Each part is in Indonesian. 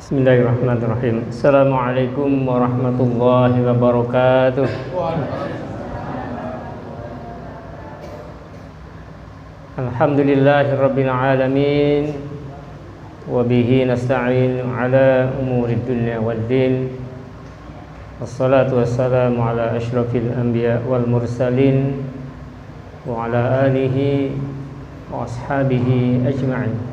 Bismillahirrahmanirrahim. Assalamualaikum warahmatullahi wabarakatuh. Alhamdulillahirabbil alamin wa bihi nasta'in ala umurid dunya waddin. Wassalatu wassalamu ala asyrafil anbiya wal mursalin wa ala alihi wa ashabihi ajma'in.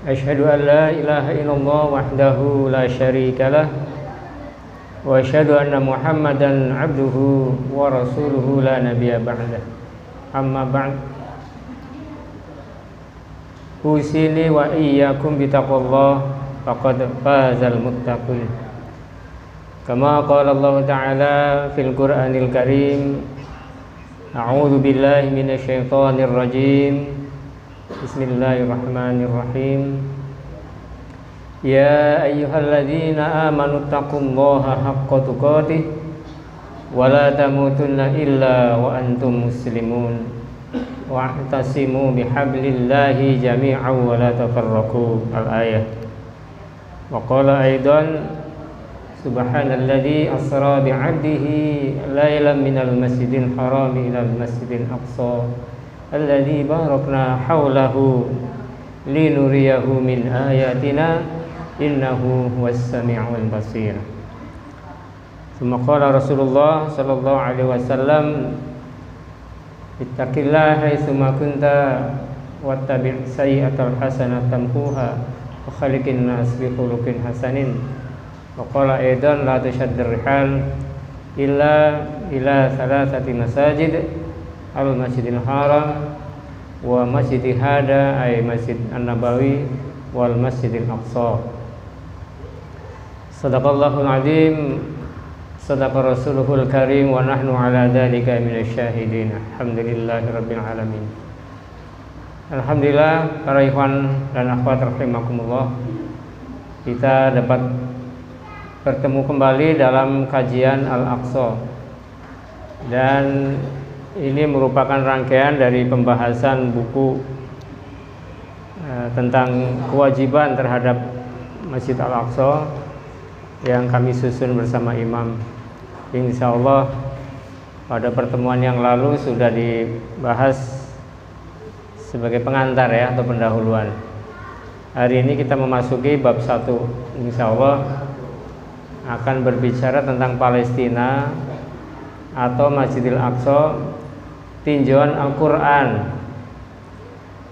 Asyhadu an la ilaha illallah wahdahu la syarika lah wa asyhadu anna Muhammadan abduhu wa rasuluhu la nabiyya ba'dah. Amma ba'd. Usili wa iyyakum bitaqwallah faqad fazal muttaqun. Kama qala Allah Ta'ala fil Qur'anil Karim. A'udzu billahi minasy syaithanir rajim. Bismillahirrahmanirrahim. Ya ayyuhalladzina amanu taqullaha haqqa tuqatih wa la tamutunna illa wa antum muslimun wa'tasimu bihablillahi jami'an wa la tafarraqu. Al-ayah. Wa qala aidan subhanalladzi asra bi'abdihi lailan minal masjidil haram ilal masjidil aqsa alladzi barakna haulahu linuriyahu min ayatina innahu huwas sami'ul basir. Tsumma qala Rasulullah sallallahu alaihi wasallam ittaqillaha haitsu ma kunta wattabi' sayyi'atal hasanata tamhuha wa khaliqin nas bi khuluqin hasanin. Wa qala aidan la tushaddir rihal illa ila thalathati masajid al-Masjidil Haram wa Masjid Hada ay Masjid An-Nabawi wal Masjidil Aqsa. Sadaqallahul azim, sadaqa rasuluhul karim wa nahnu ala dzalika minasy syahidin. Alhamdulillahirabbil alamin. Alhamdulillah para ikhwan dan akhwat rahimakumullah, kita dapat bertemu kembali dalam kajian Al-Aqsa, dan ini merupakan rangkaian dari pembahasan buku tentang kewajiban terhadap Masjid Al-Aqsa yang kami susun bersama Imam. Insya Allah pada pertemuan yang lalu sudah dibahas sebagai pengantar ya, atau pendahuluan. Hari ini kita memasuki bab 1. Insya Allah akan berbicara tentang Palestina atau Masjidil Aqsa, tinjauan Al-Quran.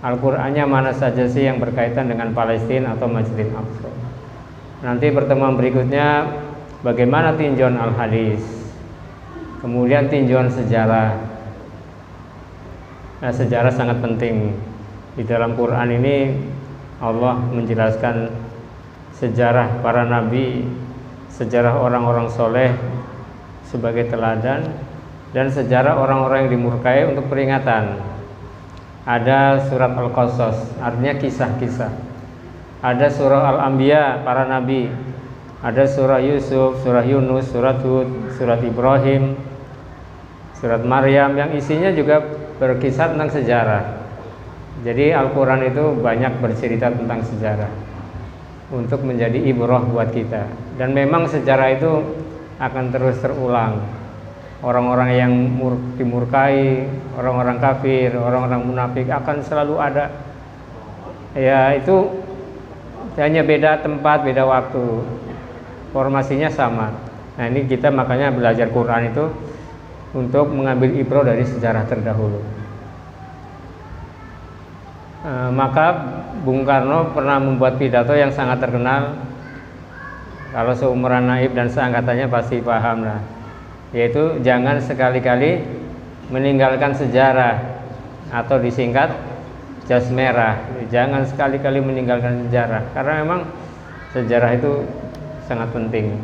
Al-Qurannya mana saja sih yang berkaitan dengan Palestina atau Masjidil Aqsa. Nanti pertemuan berikutnya bagaimana tinjauan Al-Hadis, kemudian tinjauan sejarah. Nah, sejarah sangat penting. Di dalam Quran ini Allah menjelaskan sejarah para nabi, sejarah orang-orang soleh sebagai teladan, dan sejarah orang-orang yang dimurkai untuk peringatan. Ada surat Al-Qasas, artinya kisah-kisah. Ada surah Al-Anbiya, para nabi. Ada surah Yusuf, surah Yunus, surat Hud, surat Ibrahim, surat Maryam, yang isinya juga berkisah tentang sejarah. Jadi Al-Quran itu banyak bercerita tentang sejarah untuk menjadi ibrah buat kita. Dan memang sejarah itu akan terus terulang. Orang-orang yang dimurkai, orang-orang kafir, orang-orang munafik akan selalu ada. Ya, itu hanya beda tempat, beda waktu. Formasinya sama. Nah, ini kita makanya belajar Quran itu untuk mengambil ibrah dari sejarah terdahulu. Maka Bung Karno pernah membuat pidato yang sangat terkenal. Kalau seumuran Naib dan seangkatannya pasti paham lah, yaitu jangan sekali-kali meninggalkan sejarah, atau disingkat jas merah. Jangan sekali-kali meninggalkan sejarah, karena memang sejarah itu sangat penting.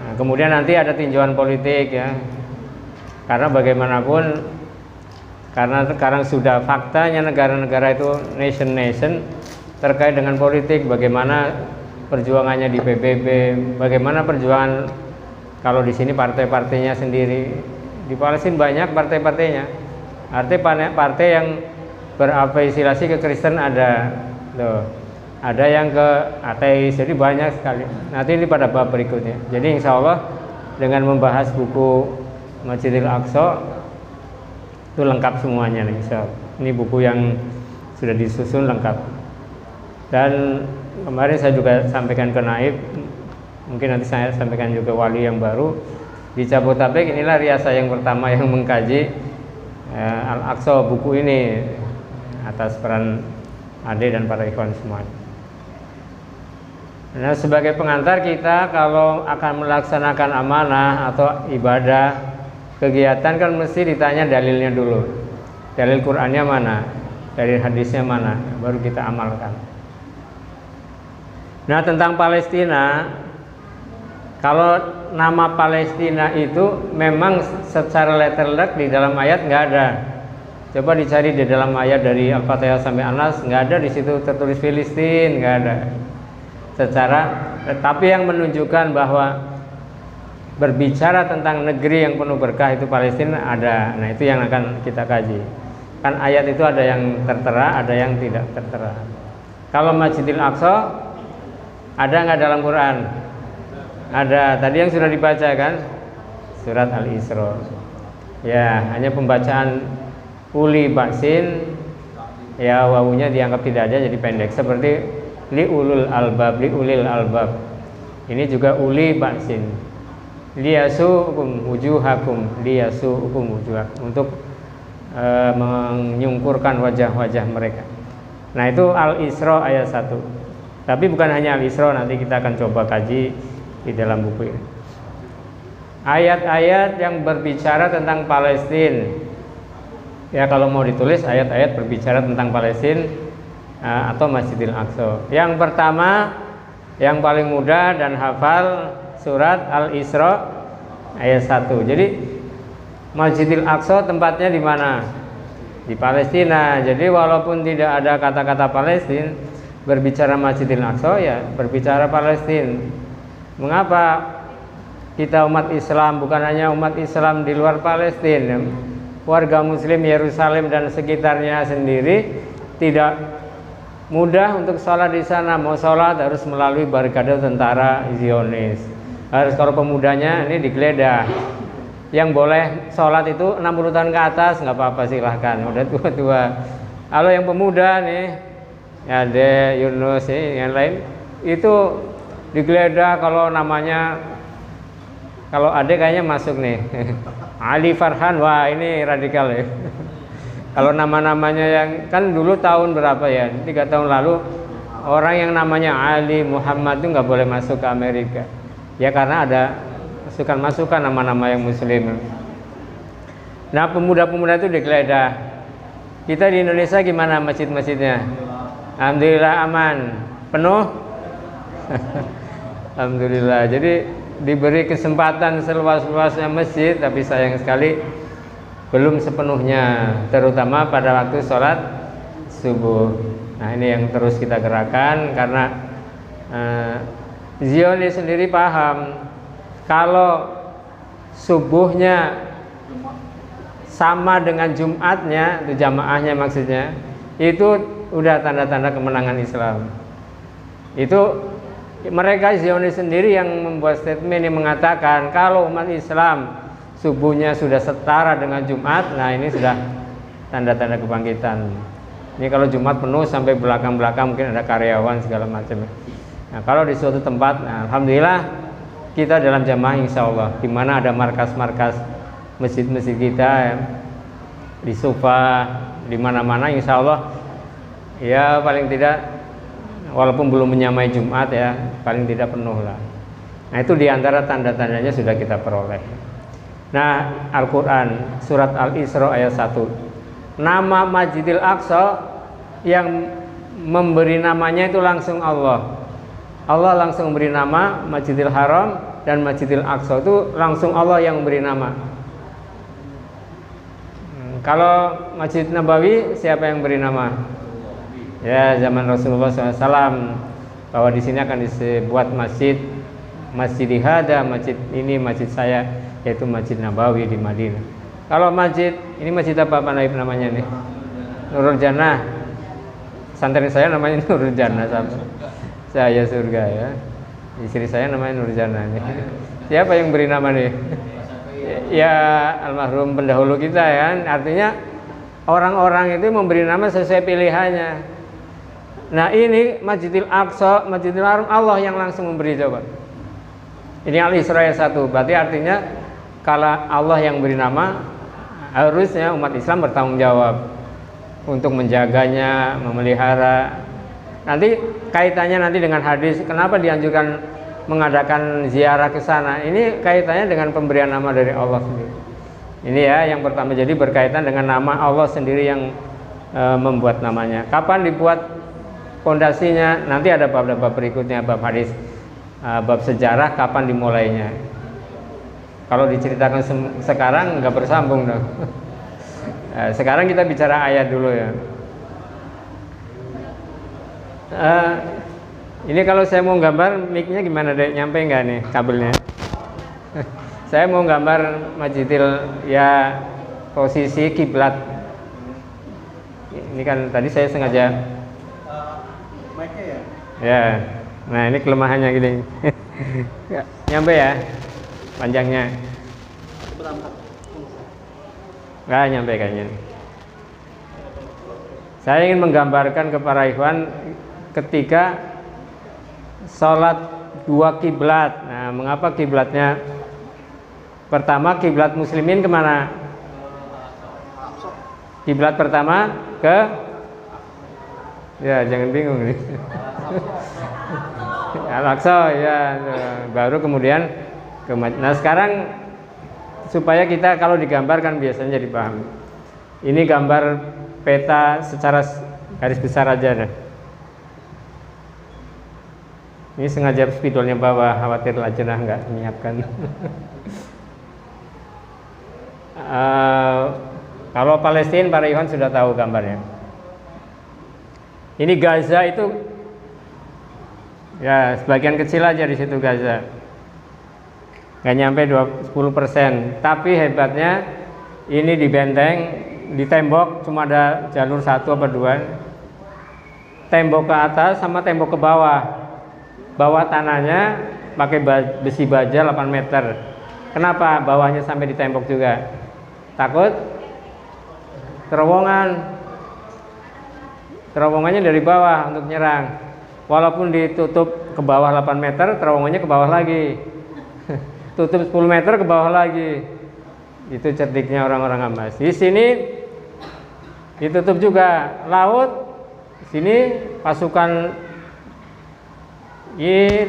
Nah, kemudian nanti ada tinjauan politik ya, karena bagaimanapun, karena sekarang sudah faktanya negara-negara itu nation terkait dengan politik. Bagaimana perjuangannya di PBB, bagaimana perjuangan kalau di sini partai-partainya sendiri. Di Palestina banyak partai-partainya. Artinya partai yang berafiliasi ke Kristen ada loh. ada yang ke ateis, jadi banyak sekali. Nanti ini pada bab berikutnya. Jadi insya Allah dengan membahas buku Masjidil Aqsa itu lengkap semuanya nih, insya Allah. Ini buku yang sudah disusun lengkap. Dan kemarin saya juga sampaikan ke Naib, mungkin nanti saya sampaikan juga wali yang baru di Jabodetabek. Inilah riasa yang pertama yang mengkaji Al-Aqsa, buku ini atas peran Ade dan para ikhwan semuanya. Nah, sebagai pengantar kita kalau akan melaksanakan amanah atau ibadah, kegiatan kan mesti ditanya dalilnya dulu. Dalil Qur'annya mana? Dalil hadisnya mana? Baru kita amalkan. Nah, tentang Palestina, kalau nama Palestina itu memang secara letterlek di dalam ayat nggak ada. Coba dicari di dalam ayat dari Al-Fatihah sampai Anas, nggak ada di situ tertulis Filistin, nggak ada. Tapi yang menunjukkan bahwa berbicara tentang negeri yang penuh berkah itu Palestina ada. Nah, itu yang akan kita kaji. Kan ayat itu ada yang tertera, ada yang tidak tertera. Kalau Masjidil Aqsa ada nggak dalam Quran? Ada. Tadi yang sudah dibaca kan? Surat Al-Isra. Ya, hanya pembacaan uli baksin, ya wawunya dianggap tidak ada jadi pendek. Seperti li ulul albab, li ulil albab. Ini juga uli baksin. Liyasu'ukum wujuhakum, liyasu'ukum wujuhakum, untuk menyungkurkan wajah-wajah mereka. Nah, itu Al-Isra ayat 1. Tapi bukan hanya Al-Isra, nanti kita akan coba kaji di dalam buku ini. Ayat-ayat yang berbicara tentang Palestina. Ya, kalau mau ditulis ayat-ayat berbicara tentang Palestina atau Masjidil Aqsa. Yang pertama, yang paling mudah dan hafal, surat Al-Isra ayat 1. Jadi Masjidil Aqsa tempatnya di mana? Di Palestina. Jadi walaupun tidak ada kata-kata Palestina, berbicara Masjidil Aqsa ya berbicara Palestina. Mengapa kita umat Islam, bukan hanya umat Islam di luar Palestina, warga Muslim Yerusalem dan sekitarnya sendiri tidak mudah untuk sholat di sana. Mau sholat harus melalui barikade tentara Zionis. Harus, kalau pemudanya ini digeledah. Yang boleh sholat itu 60 tahun ke atas nggak apa-apa, silahkan. Udah tua-tua. Kalau yang pemuda nih, ada Yunus nih, yang lain itu digeledah. Kalau namanya, kalau ada kayaknya masuk nih. Ali Farhan, wah ini radikal ya. Kalau nama-namanya yang kan dulu tahun berapa ya, 3 tahun lalu, orang yang namanya Ali Muhammad itu nggak boleh masuk ke Amerika. Ya karena ada masukan nama-nama yang Muslim. Nah, pemuda-pemuda itu digeledah. Kita di Indonesia gimana masjid-masjidnya? Alhamdulillah aman, penuh. Alhamdulillah. Jadi diberi kesempatan seluas-luasnya masjid, tapi sayang sekali belum sepenuhnya, terutama pada waktu sholat subuh. Nah, ini yang terus kita gerakan karena Zionis sendiri paham kalau subuhnya sama dengan Jumatnya, itu jamaahnya maksudnya, itu udah tanda-tanda kemenangan Islam. Itu mereka Zionis sendiri yang membuat statement yang mengatakan kalau umat Islam subuhnya sudah setara dengan Jumat, nah ini sudah tanda-tanda kebangkitan. Ini kalau Jumat penuh sampai belakang-belakang mungkin ada karyawan segala macam. Nah, kalau di suatu tempat, nah, alhamdulillah kita dalam jamaah insya Allah, di mana ada markas-markas masjid-masjid kita ya, di Sufa, di mana-mana insya Allah ya paling tidak walaupun belum menyamai Jumat ya paling tidak penuh lah. Nah, itu diantara tanda-tandanya sudah kita peroleh. Nah, Al-Quran surat Al-Isra ayat 1, nama Masjidil Aqsa yang memberi namanya itu langsung Allah. Allah langsung memberi nama Masjidil Haram, dan Masjidil Aqsa itu langsung Allah yang memberi nama. Kalau Masjid Nabawi siapa yang beri nama? Ya, zaman Rasulullah SAW, bahwa di sini akan dibuat masjid, masjid hada, masjid ini masjid saya, yaitu Masjid Nabawi di Madinah. Kalau masjid ini masjid apa Pak Naib namanya nih? Nurul Jannah. pesantren saya namanya Nurjana, saya surga ya. Istri saya namanya Nurjana. Siapa yang beri nama nih? Ya almarhum pendahulu kita ya. Artinya orang-orang itu memberi nama sesuai pilihannya. Nah ini Masjidil Aqsa, Masjidil Haram, Allah yang langsung memberi. Coba ini Al-Isra 1, berarti artinya kalau Allah yang beri nama, harusnya umat Islam bertanggung jawab untuk menjaganya, memelihara. Nanti kaitannya nanti dengan hadis, kenapa dianjurkan mengadakan ziarah ke sana? Ini kaitannya dengan pemberian nama dari Allah sendiri. Ini ya yang pertama, jadi berkaitan dengan nama Allah sendiri yang membuat namanya. Kapan dibuat fondasinya? Nanti ada bab-bab berikutnya, bab hadis, bab sejarah, kapan dimulainya. Kalau diceritakan sekarang nggak bersambung dong. Sekarang kita bicara ayat dulu ya. Ini kalau saya mau gambar, mic-nya gimana deh? Nyampe nggak nih kabelnya? Saya mau gambar Masjidil ya, posisi kiblat. Ini kan tadi saya sengaja. Mic-nya ya? Ya. Nah ini kelemahannya gini. Nyampe ya panjangnya? Nggak nyampe kayaknya. Saya ingin menggambarkan ke para ikhwan ketika sholat dua kiblat. Nah, mengapa kiblatnya? Pertama kiblat muslimin kemana? Kiblat pertama ke, ya jangan bingung nih. Al-Aqsa ya, baru kemudian ke. Nah sekarang supaya kita kalau digambarkan biasanya jadi paham. Ini gambar peta secara garis besar aja deh. Ini sengaja spidolnya bawah, khawatir lajnah nggak menyiapkan. Kalau Palestina, para ikhwan sudah tahu gambarnya. Ini Gaza itu, ya sebagian kecil aja di situ Gaza, nggak nyampe 10%. Tapi hebatnya ini di benteng, di tembok cuma ada jalur 1 apa 2, tembok ke atas sama tembok ke bawah. Bawah tanahnya pakai besi baja 8 meter. Kenapa bawahnya sampai di tembok juga? Takut terowongannya dari bawah untuk nyerang. Walaupun ditutup ke bawah 8 meter, terowongannya ke bawah lagi. Tutup 10 meter ke bawah lagi. Itu cerdiknya orang-orang Hamas. Di sini ditutup juga laut. Sini pasukan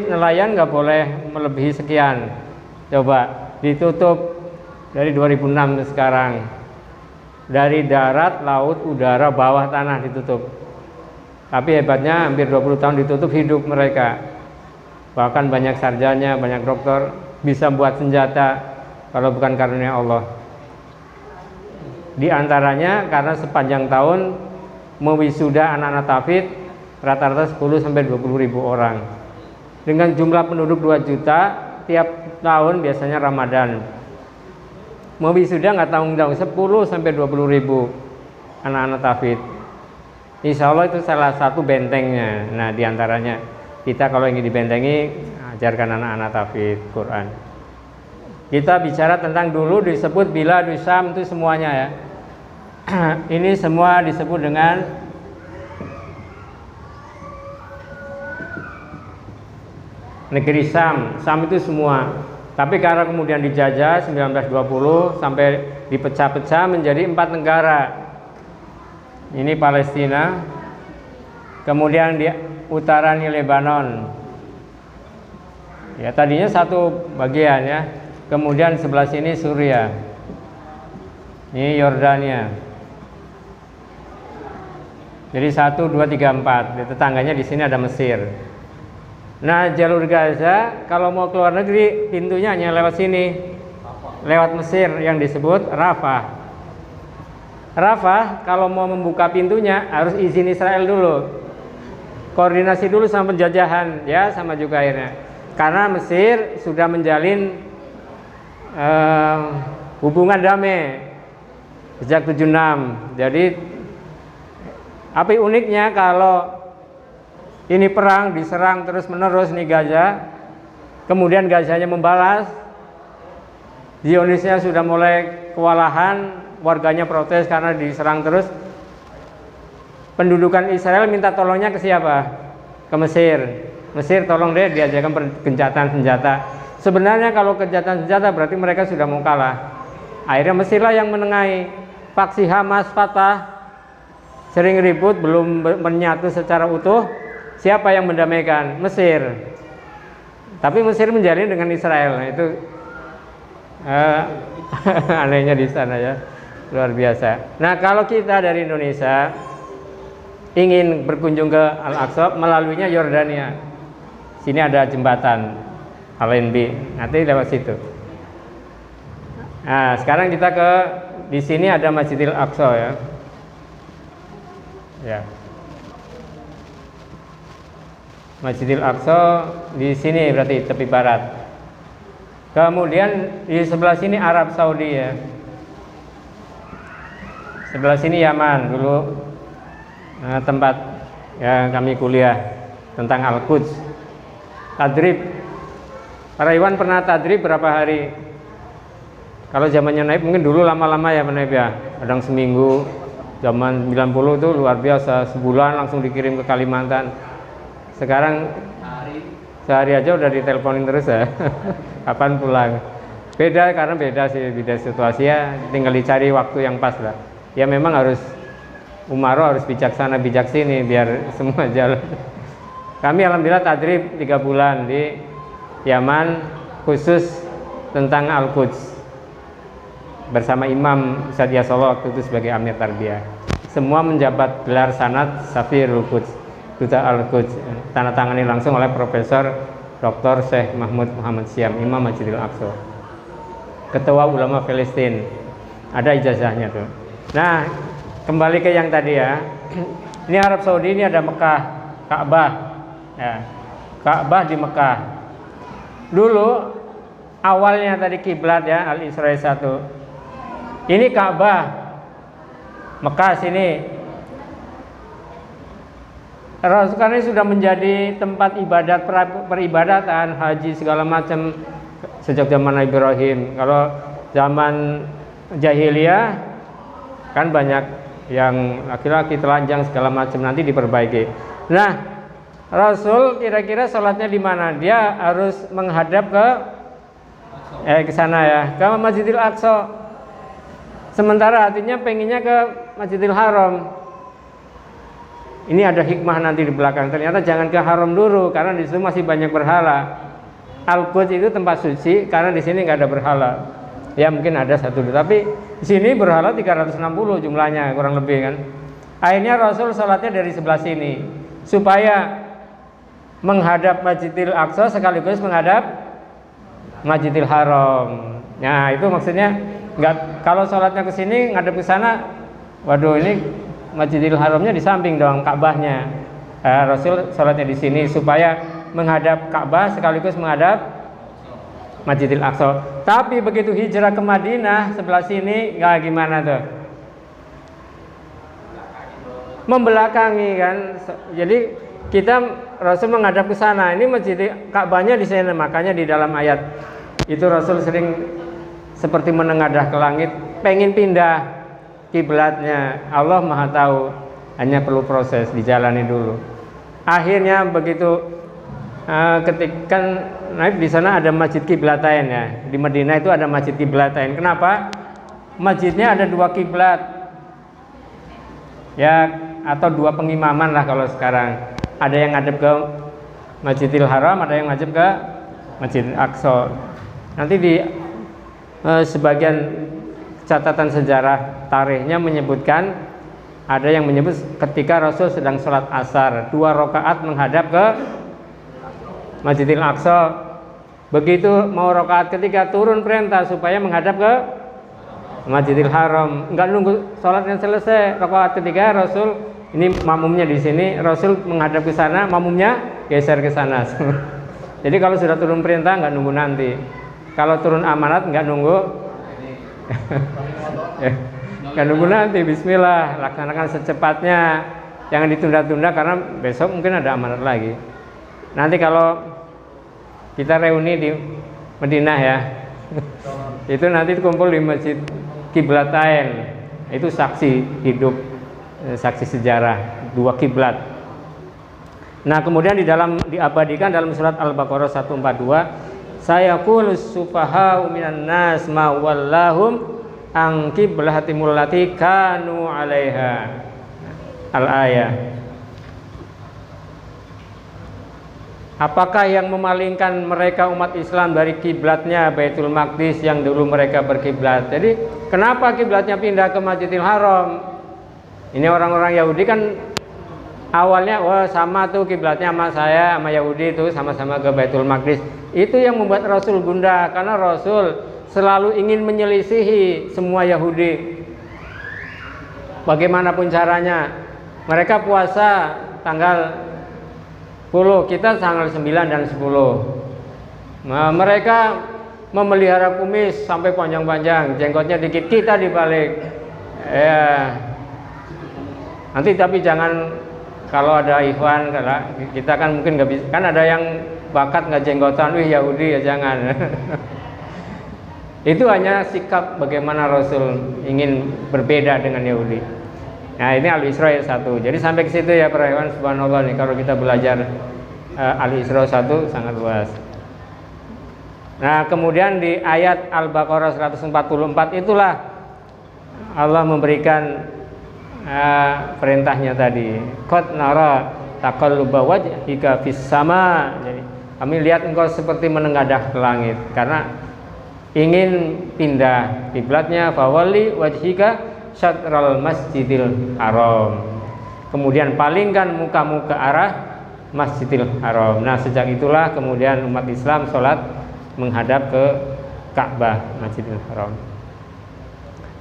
nelayan nggak boleh melebihi sekian. Coba ditutup dari 2006 sekarang. Dari darat, laut, udara, bawah tanah ditutup. Tapi hebatnya hampir 20 tahun ditutup, hidup mereka. Bahkan banyak sarjana, banyak dokter bisa buat senjata kalau bukan karunia Allah. Di antaranya karena sepanjang tahun mewisuda anak-anak tafid rata-rata 10 sampai 20 ribu orang. Dengan jumlah penduduk 2 juta tiap tahun biasanya Ramadan. Mewisuda nggak tanggung-tanggung 10 sampai 20 ribu anak-anak tafid. Insya Allah itu salah satu bentengnya. Nah diantaranya kita kalau ingin dibentengi, ajarkan anak-anak tafid Quran. Kita bicara tentang dulu disebut Bilad Syam, itu semuanya ya. Ini semua disebut dengan negeri Syam. Syam itu semua. Tapi karena kemudian dijajah 1920 sampai dipecah-pecah menjadi 4 negara. Ini Palestina. Kemudian di utara ini Lebanon. Ya tadinya satu bagian ya. Kemudian sebelah sini Suriah. Ini Yordania. Jadi 1, 2, 3, 4. Di tetangganya di sini ada Mesir. Nah jalur Gaza kalau mau keluar negeri pintunya hanya lewat sini, lewat Mesir yang disebut Rafah. Rafah kalau mau membuka pintunya harus izin Israel dulu, koordinasi dulu sama penjajahan ya, sama juga akhirnya. Karena Mesir sudah menjalin hubungan damai sejak 76. Jadi Tapi uniknya kalau ini perang diserang terus menerus nih Gaza, kemudian Gazanya membalas, Zionisnya sudah mulai kewalahan, warganya protes karena diserang terus. Pendudukan Israel minta tolongnya ke siapa? Ke Mesir. Mesir tolong deh diajarkan gencatan senjata. Sebenarnya kalau gencatan senjata berarti mereka sudah mau kalah. Akhirnya Mesirlah yang menengahi. Faksi Hamas, Fatah sering ribut, belum menyatu secara utuh. Siapa yang mendamaikan? Mesir. Tapi Mesir menjalin dengan Israel. Nah, itu anehnya di sana ya, luar biasa. Nah, kalau kita dari Indonesia ingin berkunjung ke Al-Aqsa, melaluinya Yordania. Sini ada jembatan Al-Enbi, nanti lewat situ. Nah, sekarang kita di sini ada Masjidil Aqsa ya. Ya. Masjidil Aqsa di sini berarti tepi barat. Kemudian di sebelah sini Arab Saudi ya. Sebelah sini Yaman dulu tempat ya kami kuliah tentang Al-Quds. Tadrib. Para Iwan pernah tadrib berapa hari? Kalau zamannya Naib mungkin dulu lama-lama ya Naib ya. Kadang seminggu. Zaman 90 itu luar biasa, sebulan langsung dikirim ke Kalimantan. Sekarang sehari aja udah diteleponin terus ya. Kapan pulang? Beda karena beda sih, beda situasi ya. Tinggal dicari waktu yang pas lah. Ya memang harus umaro harus bijaksana bijak sini biar semua jalan. Kami alhamdulillah tadrib 3 bulan di Yaman khusus tentang Al-Quds bersama Imam Ustadz Yasolo waktu itu sebagai Amir Tarbiyah. Semua menjabat gelar sanad Safirul Quds, Duta Al-Quds, tanda tangani langsung oleh Profesor Dr. Syekh Mahmud Muhammad Syam, Imam Masjidil Aqsa, Ketua Ulama Palestina. Ada ijazahnya tuh. Nah, kembali ke yang tadi ya. Ini Arab Saudi, ini ada Mekah, Ka'bah. Ya. Ka'bah di Mekah. Dulu awalnya tadi kiblat ya, Al-Isra 1. Ini Ka'bah. Mekah sini. Rasul karena sudah menjadi tempat ibadat peribadatan, haji segala macam sejak zaman Nabi Ibrahim. Kalau zaman jahiliyah kan banyak yang laki-laki telanjang segala macam, nanti diperbaiki. Nah, Rasul kira-kira sholatnya di mana? Dia harus menghadap ke sana ya, ke Masjidil Aqsa. Sementara hatinya pengennya ke Masjidil Haram. Ini ada hikmah nanti di belakang. Ternyata jangan ke Haram dulu karena di situ masih banyak berhala. Al-Quds itu tempat suci karena di sini nggak ada berhala. Ya mungkin ada satu, tapi di sini berhala 360 jumlahnya kurang lebih kan. Akhirnya Rasul sholatnya dari sebelah sini supaya menghadap Masjidil Aqsa sekaligus menghadap Masjidil Haram. Nah itu maksudnya nggak, kalau sholatnya ke sini ngadep ke sana, waduh ini Masjidil Haramnya di samping dong, Ka'bahnya. Rasul sholatnya di sini supaya menghadap Ka'bah sekaligus menghadap Masjidil Aqsa. Tapi begitu hijrah ke Madinah sebelah sini nggak gimana tuh? Membelakangi kan. Jadi kita Rasul menghadap ke sana. Ini Masjid Ka'bahnya di sana, makanya di dalam ayat itu Rasul sering seperti menengadah ke langit, pengen pindah kiblatnya. Allah Maha tahu, hanya perlu proses, dijalani dulu. Akhirnya begitu ketika naik di sana ada masjid kiblatain ya. Di Madinah itu ada masjid kiblatain. Kenapa? Masjidnya ada 2 kiblat. Ya, atau 2 pengimaman lah kalau sekarang. Ada yang ngadep ke Masjidil Haram, ada yang ngadep ke Masjidil Aqsa. Nanti di sebagian catatan sejarah tarikhnya menyebutkan, ada yang menyebut ketika Rasul sedang sholat asar 2 rakaat menghadap ke Masjidil Aqsa. Begitu mau rakaat ketiga turun perintah supaya menghadap ke Masjidil Haram. Enggak nunggu sholatnya selesai, rakaat ketiga Rasul, ini makmumnya di sini, Rasul menghadap ke sana, makmumnya geser ke sana. Jadi kalau sudah turun perintah enggak nunggu nanti. Kalau turun amanat enggak nunggu. Nggak nunggu nanti, bismillah, laksanakan secepatnya. Jangan ditunda-tunda karena besok mungkin ada amanat lagi. Nanti kalau kita reuni di Madinah ya, itu nanti kumpul di Masjid Qiblatain. Itu saksi hidup, saksi sejarah dua kiblat. Nah, kemudian diabadikan dalam surat Al-Baqarah 142, sayaqulus sufaha'u minan nas ma wallahum an qiblatimul lati kanu 'alaiha. Al-ayah. Apakah yang memalingkan mereka umat Islam dari kiblatnya Baitul Maqdis yang dulu mereka berkiblat? Jadi kenapa kiblatnya pindah ke Masjidil Haram? Ini orang-orang Yahudi kan awalnya wah sama tuh kiblatnya sama saya sama Yahudi itu sama-sama ke Baitul Maqdis. Itu yang membuat Rasul gundah karena Rasul selalu ingin menyelisihi semua Yahudi. Bagaimanapun caranya. Mereka puasa tanggal 10, kita tanggal 9 dan 10. Nah, mereka memelihara kumis sampai panjang-panjang, jenggotnya dikit, kita dibalik. Ya. Nanti tapi jangan kalau ada ikhwan, kita kan mungkin nggak bisa, kan ada yang bakat nggak jenggotan, wih Yahudi ya jangan. Itu hanya sikap bagaimana Rasul ingin berbeda dengan Yahudi. Nah ini Al-Isra 1. Jadi sampai ke situ ya para ikhwan, subhanallah nih kalau kita belajar Al-Isra 1 sangat luas. Nah kemudian di ayat Al-Baqarah 144 itulah Allah memberikan perintahnya tadi. Qad nara taqalluba wajhika fis sama. Jadi kami lihat engkau seperti menengadah ke langit karena ingin pindah kiblatnya, fawalli wajhika syatral masjidil haram. Kemudian palingkan mukamu ke arah Masjidil Haram. Nah sejak itulah kemudian umat Islam sholat menghadap ke Ka'bah, Masjidil Haram.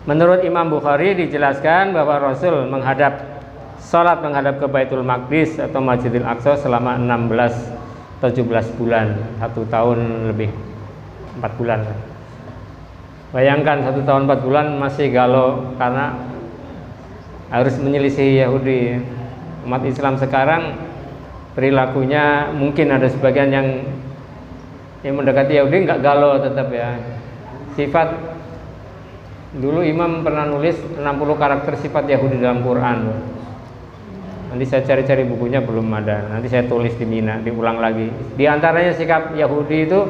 Menurut Imam Bukhari dijelaskan bahwa Rasul sholat menghadap ke Baitul Maqdis atau Masjidil Aqsa selama 16-17 bulan, 1 tahun lebih 4 bulan. Bayangkan 1 tahun 4 bulan masih galau karena harus menyelisihi Yahudi. Umat Islam sekarang perilakunya mungkin ada sebagian yang mendekati Yahudi nggak galau tetap ya. Sifat dulu Imam pernah nulis 60 karakter sifat Yahudi dalam Quran. Nanti saya cari-cari bukunya belum ada. Nanti saya tulis di Mina, diulang lagi. Di antaranya sikap Yahudi itu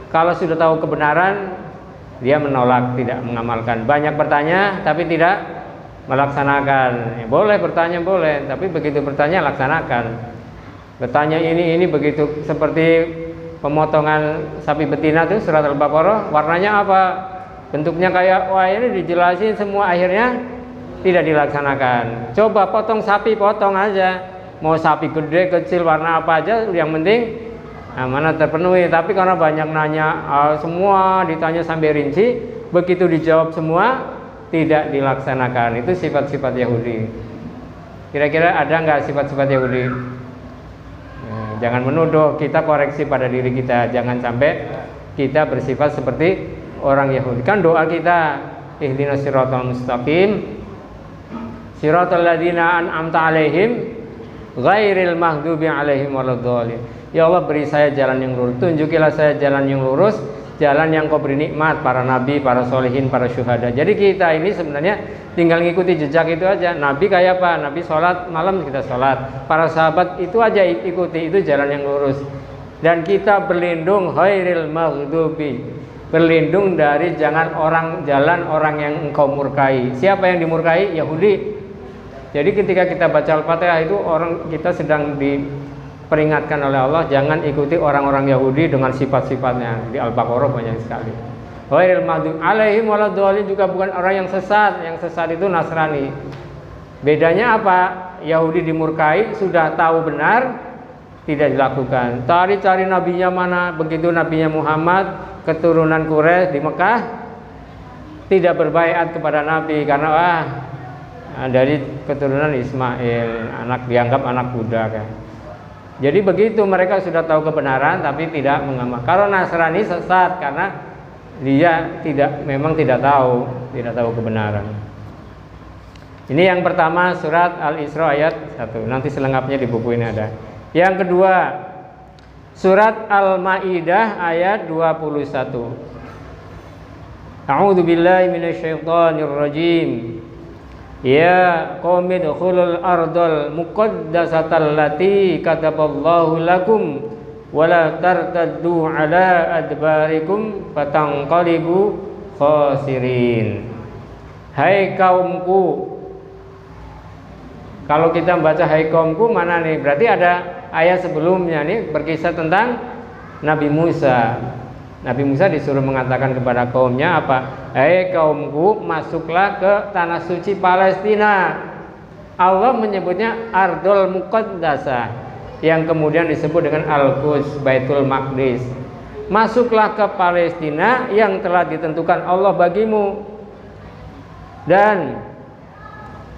kalau sudah tahu kebenaran dia menolak, tidak mengamalkan. Banyak bertanya tapi tidak melaksanakan. Boleh bertanya boleh, tapi begitu bertanya laksanakan. Bertanya ini begitu seperti pemotongan sapi betina tuh surat Al-Baqarah, warnanya apa? Bentuknya kayak wah ini dijelasin semua akhirnya tidak dilaksanakan. Coba potong sapi, potong aja. Mau sapi gede, kecil, warna apa aja yang penting mana terpenuhi. Tapi karena banyak nanya semua ditanya sampai rinci, begitu dijawab semua tidak dilaksanakan. Itu sifat-sifat Yahudi. Kira-kira ada nggak sifat-sifat Yahudi? Jangan menuduh, kita koreksi pada diri kita. Jangan sampai kita bersifat seperti orang Yahudi. Kan doa kita, ihdinas siratal mustaqim, siratal ladzina an'amta alaihim ghairil maghdubi alaihim waladdallin. Ya Allah beri saya jalan yang lurus, tunjukilah saya jalan yang lurus, jalan yang kau beri nikmat para nabi, para solihin, para syuhada. Jadi kita ini sebenarnya tinggal ngikuti jejak itu aja. Nabi kayak apa? Nabi sholat malam kita sholat. Para sahabat itu aja ikuti, itu jalan yang lurus. Dan kita berlindung ghairil maghdubi, berlindung dari jalan orang yang engkau murkai. Siapa yang dimurkai? Yahudi. Jadi ketika kita baca Al-Fatihah itu kita sedang diperingatkan oleh Allah jangan ikuti orang-orang Yahudi dengan sifat-sifatnya. Di Al-Baqarah banyak sekali. Ghairil maghdubi alaihim waladdallin juga bukan orang yang sesat. Yang sesat itu Nasrani. Bedanya apa? Yahudi dimurkai, sudah tahu benar, tidak dilakukan. Cari-cari nabinya mana? Begitu nabinya Muhammad, keturunan Quraisy di Mekah, tidak berbaiat kepada Nabi karena dari keturunan Ismail, dianggap anak budak kan. Jadi begitu mereka sudah tahu kebenaran tapi tidak mengamalkan. Kalau Nasrani sesat karena dia memang tidak tahu kebenaran. Ini yang pertama surat Al-Isra ayat 1. Nanti selengkapnya di buku ini ada. Yang kedua surat Al-Maidah ayat 21. A'udzu billahi minasyaitonir rajim. Ya qaumi dukhulul ardal muqaddasatal lati kataballahu lakum wala tartaddu ala adbarikum fatanqalibu khasirin. Hai kaumku. Kalau kita membaca hai kaumku mana nih? Berarti ada ayat sebelumnya nih berkisah tentang Nabi Musa. Nabi Musa disuruh mengatakan kepada kaumnya apa? Hai kaumku, masuklah ke tanah suci Palestina. Allah menyebutnya Ardul Muqaddasah, yang kemudian disebut dengan Al-Quds, Baitul Maqdis. Masuklah ke Palestina yang telah ditentukan Allah bagimu. Dan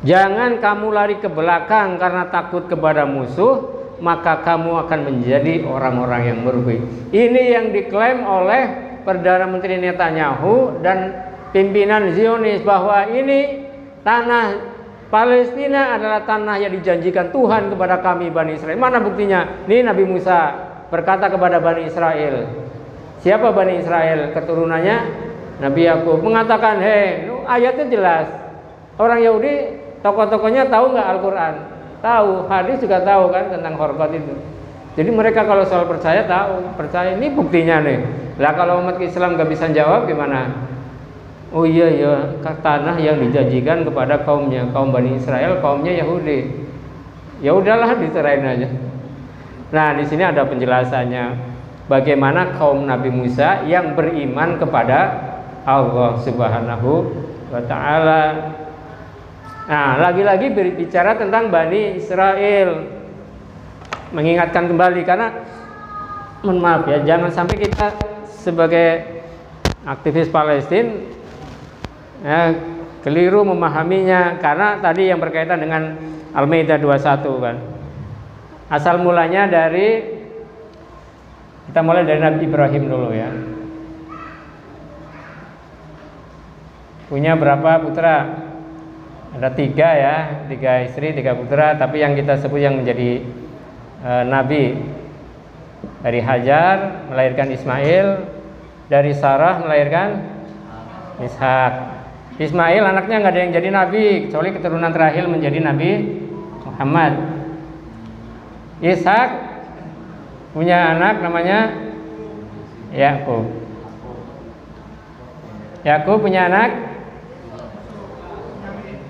jangan kamu lari ke belakang karena takut kepada musuh, maka kamu akan menjadi orang-orang yang merugi. Ini yang diklaim oleh Perdana Menteri Netanyahu dan pimpinan Zionis, bahwa ini tanah Palestina adalah tanah yang dijanjikan Tuhan kepada kami Bani Israel. Mana buktinya? Ini Nabi Musa berkata kepada Bani Israel. Siapa Bani Israel? Keturunannya Nabi Yakub. Mengatakan, hei, ayatnya jelas. Orang Yahudi, tokoh-tokohnya tahu nggak Al-Quran? Tahu, hadis juga tahu kan tentang hormat itu. Jadi mereka kalau soal percaya tahu, percaya. Ini buktinya nih. Lah kalau umat Islam nggak bisa jawab gimana? Oh iya ya, tanah yang dijanjikan kepada kaumnya, kaum Bani Israel, kaumnya Yahudi. Ya udahlah, diserahin aja. Nah di sini ada penjelasannya. Bagaimana kaum Nabi Musa yang beriman kepada Allah Subhanahu wa Ta'ala. Nah, lagi-lagi berbicara tentang Bani Israel, mengingatkan kembali karena mohon maaf ya, jangan sampai kita sebagai aktivis Palestina keliru memahaminya, karena tadi yang berkaitan dengan Al-Maidah 21 kan. Asal mulanya kita mulai dari Nabi Ibrahim dulu ya. Punya berapa putra? Ada 3 ya, 3 istri, 3 putra. Tapi yang kita sebut yang menjadi nabi, dari Hajar melahirkan Ismail, dari Sarah melahirkan Ishak. Ismail anaknya nggak ada yang jadi nabi, kecuali keturunan terakhir menjadi Nabi Muhammad. Ishak punya anak namanya Yakub. Yakub punya anak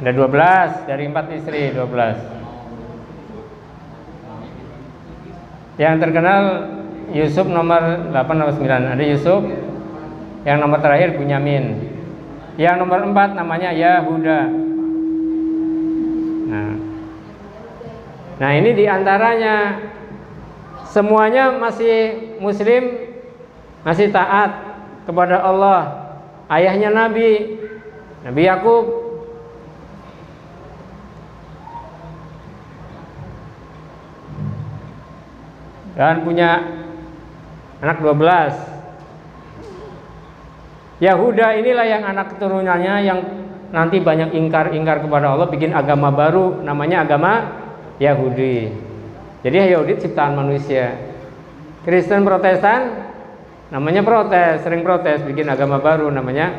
ada 12 dari 4 istri, 12. Yang terkenal Yusuf nomor 8 atau 9. Ada Yusuf. Yang nomor terakhir Bunyamin. Yang nomor 4 namanya Yahuda. Nah ini diantaranya semuanya masih muslim, masih taat kepada Allah. Ayahnya Nabi Yakub. Dan punya anak 12. Yahuda inilah yang anak keturunannya yang nanti banyak ingkar kepada Allah, bikin agama baru namanya agama Yahudi. Jadi Yahudi ciptaan manusia. Kristen Protestan namanya protes, sering protes, bikin agama baru namanya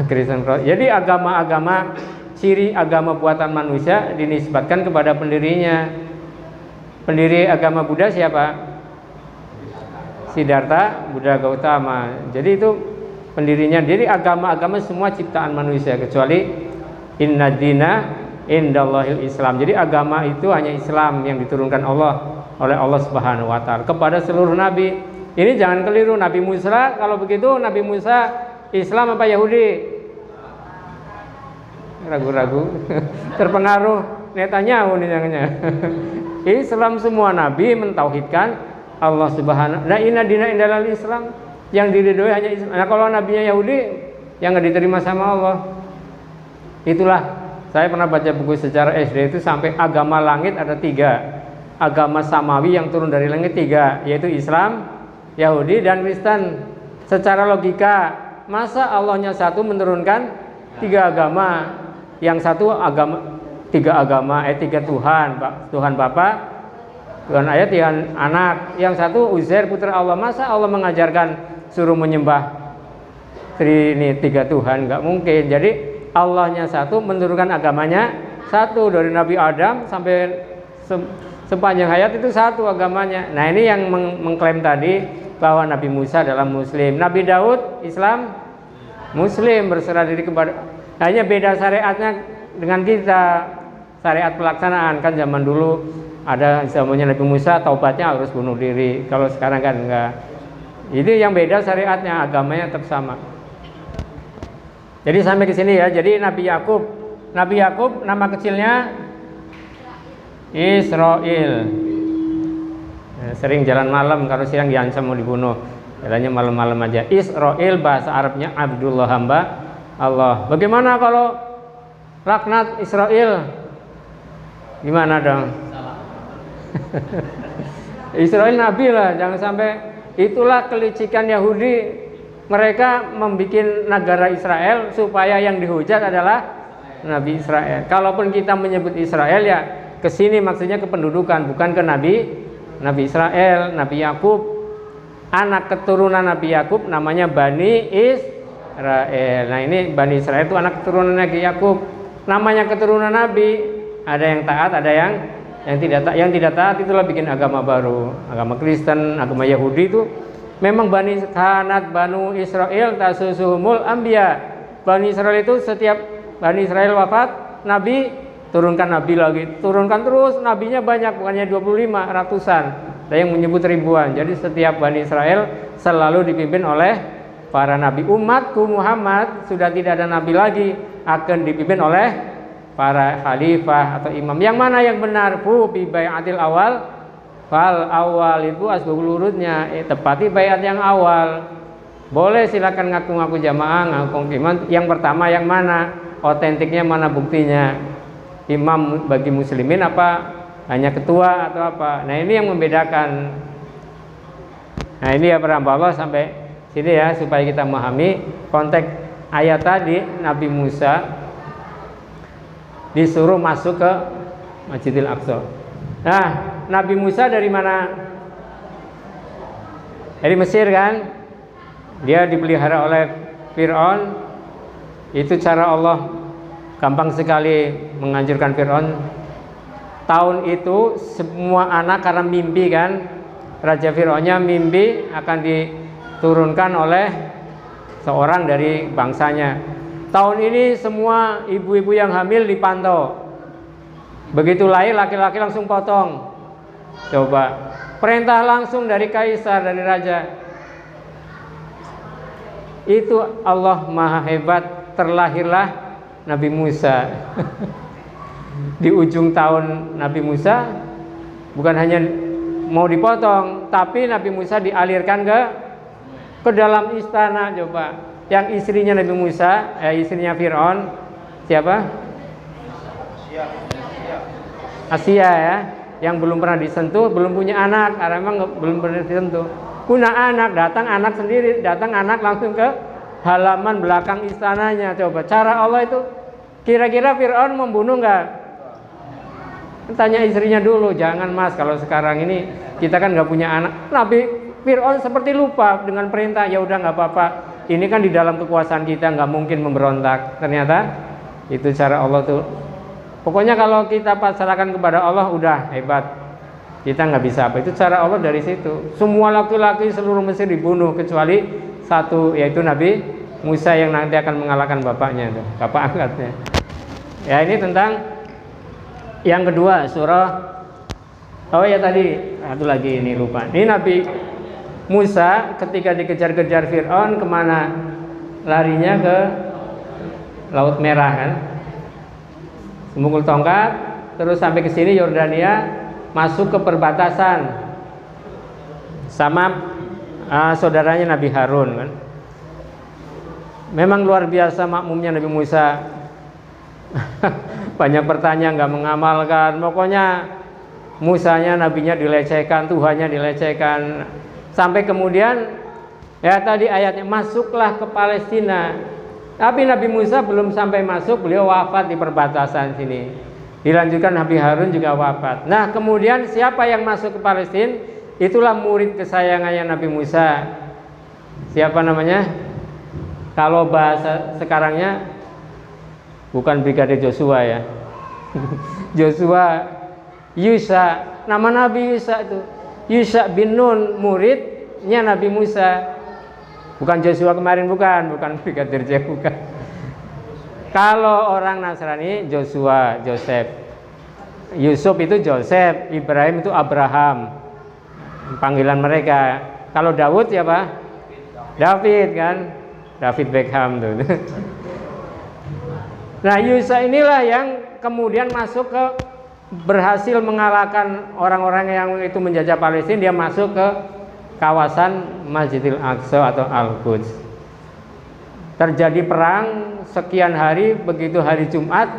Kristen Protestan. Jadi agama-agama, ciri agama buatan manusia dinisbatkan kepada pendirinya. Pendiri agama Buddha siapa? Siddhartha Buddha Gautama. Jadi itu pendirinya. Jadi agama-agama semua ciptaan manusia kecuali inna dina indallahil Islam. Jadi agama itu hanya Islam yang diturunkan oleh Allah Subhanahu wa Ta'ala kepada seluruh nabi. Ini jangan keliru, Nabi Musa kalau begitu Nabi Musa Islam apa Yahudi? Ragu-ragu. Terpengaruh Netanyahu nih jangannya. Islam, semua nabi mentauhidkan Allah Subhanahu. Nah, inna dina indallahil Islam, yang diridhoi hanya Islam. Nah, kalau nabinya Yahudi yang nggak diterima sama Allah. Itulah, saya pernah baca buku sejarah SD itu sampai agama langit ada 3. Agama samawi yang turun dari langit 3, yaitu Islam, Yahudi, dan Kristen. Secara logika, masa Allahnya satu menurunkan 3 agama? Yang satu agama tiga agama, tiga Tuhan, Tuhan Bapa, Tuhan Ayah, Tuhan Anak. Yang satu Uzair putra Allah. Masa Allah mengajarkan suruh menyembah tiga Tuhan? Nggak mungkin. Jadi Allahnya satu, menurunkan agamanya satu, dari Nabi Adam sampai sepanjang hayat itu satu agamanya. Nah ini yang mengklaim tadi bahwa Nabi Musa adalah Muslim, Nabi Daud Islam Muslim, berserah diri kepada. Hanya beda syariatnya dengan kita, syariat pelaksanaan. Kan zaman dulu ada zamannya Nabi Musa, taubatnya harus bunuh diri. Kalau sekarang kan enggak. Itu yang beda syariatnya, agamanya tetap sama. Jadi sampai ke sini ya. Jadi Nabi Yakub nama kecilnya Israel. Sering jalan malam, kalau siang diancam mau dibunuh. Jalannya malam-malam aja. Israel bahasa Arabnya Abdullah, hamba Allah. Bagaimana kalau laknat Israel? Gimana dong? Israel nabi lah, jangan sampai. Itulah kelicikan Yahudi. Mereka membuat negara Israel supaya yang dihujat adalah Nabi Israel. Kalaupun kita menyebut Israel ya kesini maksudnya kependudukan, bukan ke Nabi Israel. Nabi Yakub, anak keturunan Nabi Yakub namanya Bani Israel. Nah ini Bani Israel itu anak keturunan Nabi Yakub. Namanya keturunan Nabi, ada yang taat, ada yang tidak taat. Yang tidak taat itulah bikin agama baru, agama Kristen, agama Yahudi itu. Memang Banu Israel tasusuhumul anbiya. Bani Israel itu setiap Bani Israel wafat, Nabi turunkan Nabi lagi, turunkan terus, nabinya banyak, bukannya 25, ratusan. Ada yang menyebut ribuan. Jadi setiap Bani Israel selalu dipimpin oleh para nabi. Umatku Muhammad sudah tidak ada nabi lagi, akan dipimpin oleh para khalifah atau imam. Yang mana yang benar? Bi bai'atil awal. Fal awal itu asbabul urutnya, tepati bayat yang awal. Boleh silakan ngaku-ngaku jamaah, ngaku iman. Yang pertama yang mana? Otentiknya mana, buktinya? Imam bagi muslimin apa hanya ketua atau apa? Nah ini yang membedakan. Nah ini ya para hamba Allah, sampai sini ya supaya kita memahami konteks ayat tadi. Nabi Musa disuruh masuk ke Masjidil Aqsa. Nah Nabi Musa dari mana? Dari Mesir kan? Dia dipelihara oleh Fir'aun. Itu cara Allah gampang sekali menganjurkan Fir'aun. Tahun itu semua anak karena mimpi kan, Raja Fir'aunnya mimpi akan diturunkan oleh seorang dari bangsanya. Tahun ini semua ibu-ibu yang hamil dipantau. Begitu lahir laki-laki langsung potong. Coba, perintah langsung dari kaisar, dari raja. Itu Allah maha hebat. Terlahirlah Nabi Musa. Di ujung tahun Nabi Musa, bukan hanya mau dipotong, tapi Nabi Musa dialirkan ke dalam istana. Coba, yang istrinya Nabi Musa, istrinya Fir'aun, siapa? Asia ya, yang belum pernah disentuh, belum punya anak, karena memang belum pernah disentuh. Punya anak, datang anak sendiri, datang anak langsung ke halaman belakang istananya. Coba, cara Allah itu, kira-kira Fir'aun membunuh nggak? Tanya istrinya dulu. Jangan mas, kalau sekarang ini kita kan nggak punya anak. Nabi Fir'aun seperti lupa dengan perintah. Ya udah nggak apa-apa, ini kan di dalam kekuasaan kita, nggak mungkin memberontak. Ternyata itu cara Allah tuh. Pokoknya kalau kita pasrahkan kepada Allah udah hebat, kita nggak bisa apa. Itu cara Allah dari situ. Semua laki-laki seluruh Mesir dibunuh kecuali satu, yaitu Nabi Musa yang nanti akan mengalahkan bapaknya, bapak angkatnya. Ya ini tentang yang kedua surah. Oh ya tadi satu lagi ini lupa. Ini Nabi Musa ketika dikejar-kejar Fir'aun kemana? Larinya ke Laut Merah kan? Memukul tongkat, terus sampai ke sini Yordania, masuk ke perbatasan sama saudaranya Nabi Harun kan. Memang luar biasa makmumnya Nabi Musa. Banyak pertanyaan, nggak mengamalkan. Pokoknya Musanya, nabinya dilecehkan, Tuhannya dilecehkan. Sampai kemudian ya tadi ayatnya, masuklah ke Palestina. Tapi Nabi Musa belum sampai masuk, beliau wafat di perbatasan sini. Dilanjutkan Nabi Harun juga wafat. Nah, kemudian siapa yang masuk ke Palestina? Itulah murid kesayangannya Nabi Musa. Siapa namanya? Kalau bahasa sekarangnya bukan Brigadir Joshua ya. Joshua, Yusa, nama Nabi Yusa itu. Yusa bin Nun, muridnya Nabi Musa. Bukan Joshua kemarin, bukan Brigadir J, bukan. Kalau orang Nasrani Joshua, Joseph. Yusuf itu Joseph, Ibrahim itu Abraham. Panggilan mereka. Kalau Daud siapa? David kan? David Beckham tuh. Nah, Yusa inilah yang kemudian masuk ke, berhasil mengalahkan orang-orang yang itu menjajah Palestina. Dia masuk ke kawasan Masjidil Aqsa atau Al-Quds. Terjadi perang sekian hari, begitu hari Jumat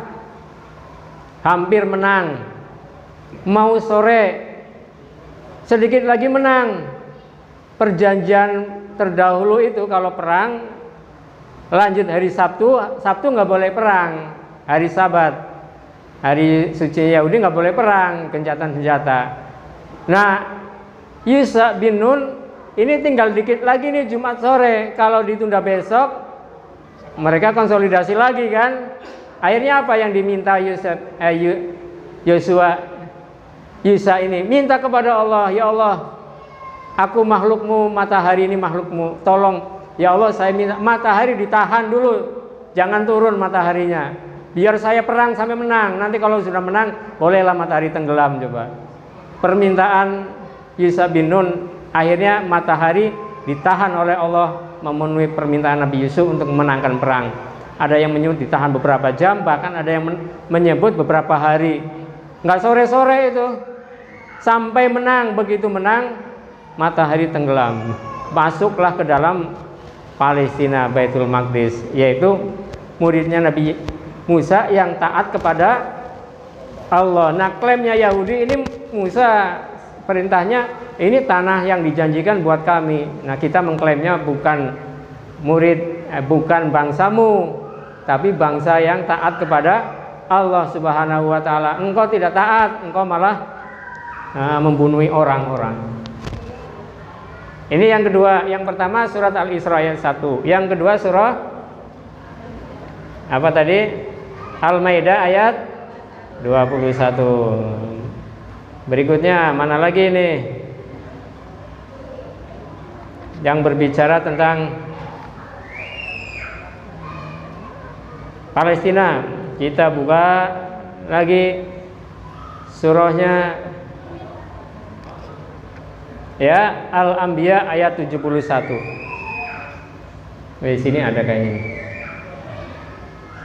hampir menang. Mau sore sedikit lagi menang. Perjanjian terdahulu itu kalau perang lanjut hari Sabtu nggak boleh perang. Hari Sabat, hari suci Yahudi nggak boleh perang, gencatan senjata. Nah, Yusa bin Nun ini tinggal dikit lagi nih Jumat sore. Kalau ditunda besok, mereka konsolidasi lagi kan. Akhirnya apa yang diminta Yusa ini? Minta kepada Allah, ya Allah, aku makhlukmu, matahari ini makhlukmu, tolong ya Allah, saya minta matahari ditahan dulu, jangan turun mataharinya, biar saya perang sampai menang. Nanti kalau sudah menang, bolehlah matahari tenggelam. Coba permintaan Yusa bin Nun, akhirnya matahari ditahan oleh Allah, memenuhi permintaan Nabi Yusuf untuk memenangkan perang. Ada yang menyebut ditahan beberapa jam, bahkan ada yang menyebut beberapa hari. Nggak sore-sore itu, sampai menang. Begitu menang, matahari tenggelam, masuklah ke dalam Palestina, Baitul Maqdis, yaitu muridnya Nabi Musa yang taat kepada Allah. Nah, klaimnya Yahudi ini, Musa perintahnya ini tanah yang dijanjikan buat kami. Nah, kita mengklaimnya bukan murid, bukan bangsamu, tapi bangsa yang taat kepada Allah Subhanahu wa Ta'ala. Engkau tidak taat, engkau malah membunuhi orang-orang. Ini yang kedua. Yang pertama surat Al-Isra ayat 1. Yang kedua surah apa tadi? Al-Maidah ayat 21. Berikutnya mana lagi nih? Yang berbicara tentang Palestina. Kita buka lagi surahnya ya, Al-Anbiya ayat 71. Di sini ada kayaknya.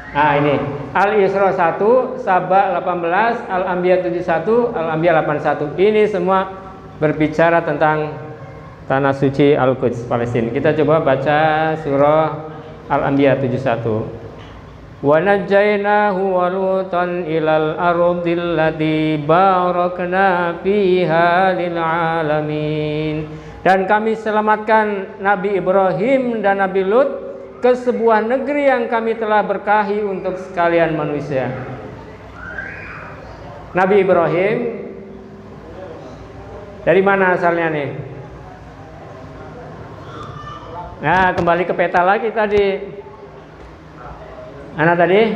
Ini Al-Isra 1, Saba 18, Al-Anbiya 71, Al-Anbiya 81. Ini semua berbicara tentang tanah suci Al-Quds, Palestina. Kita coba baca surah Al-Anbiya 71. Wa najjaynahu wa lutan ilal ardil lati barakna fiha lil alamin. Dan kami selamatkan Nabi Ibrahim dan Nabi Lut ke sebuah negeri yang kami telah berkahi untuk sekalian manusia. Nabi Ibrahim dari mana asalnya nih? Nah, kembali ke peta lagi tadi. Anak tadi?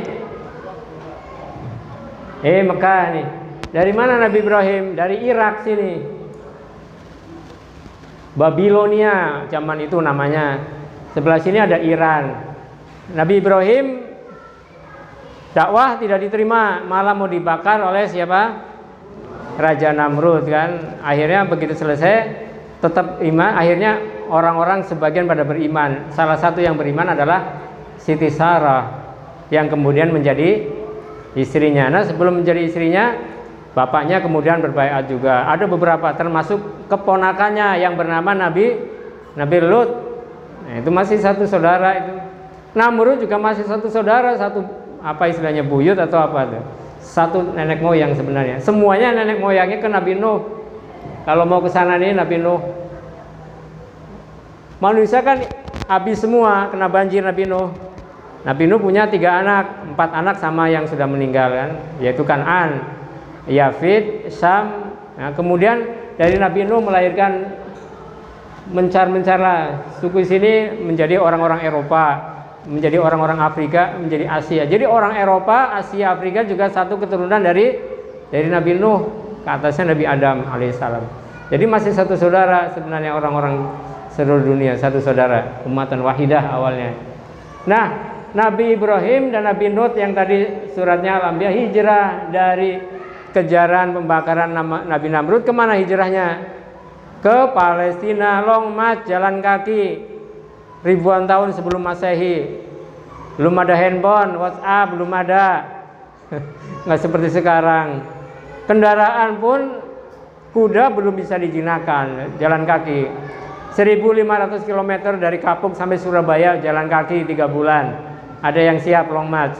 Mekah nih. Dari mana Nabi Ibrahim? Dari Irak sini. Babilonia zaman itu namanya. Sebelah sini ada Iran. Nabi Ibrahim dakwah tidak diterima, malah mau dibakar oleh siapa? Raja Namrud kan. Akhirnya begitu selesai tetap iman. Akhirnya orang-orang sebagian pada beriman. Salah satu yang beriman adalah Siti Sarah yang kemudian menjadi istrinya. Nah, sebelum menjadi istrinya, bapaknya kemudian berbaiat juga. Ada beberapa, termasuk keponakannya yang bernama Nabi Lut. Nah, itu masih satu saudara itu. Namrud juga masih satu saudara, satu apa istilahnya buyut atau apa itu. Satu nenek moyang sebenarnya. Semuanya nenek moyangnya ke Nabi Nuh. Kalau mau ke sana nih Nabi Nuh. Manusia kan habis semua kena banjir Nabi Nuh. Nabi Nuh punya 3 anak, 4 anak sama yang sudah meninggal kan, yaitu Kan'an, Yafid, Syam. Nah, kemudian dari Nabi Nuh melahirkan mencar-mencarlah suku sini menjadi orang-orang Eropa, menjadi orang-orang Afrika, menjadi Asia. Jadi orang Eropa, Asia, Afrika juga satu keturunan dari Nabi Nuh, ke atasnya Nabi Adam alaihissalam. Jadi masih satu saudara sebenarnya, orang-orang seluruh dunia satu saudara, umatan wahidah awalnya. Nah, Nabi Ibrahim dan Nabi Nuh yang tadi suratnya Al-Anbiya hijrah dari kejaran pembakaran Nabi Namrud. Kemana hijrahnya? Ke Palestina, long march, jalan kaki ribuan tahun sebelum Masehi. Belum ada handphone, WhatsApp belum ada, nggak seperti sekarang. Kendaraan pun kuda belum bisa dijinakan, jalan kaki 1.500 km dari Kapuk sampai Surabaya jalan kaki 3 bulan. Ada yang siap long march.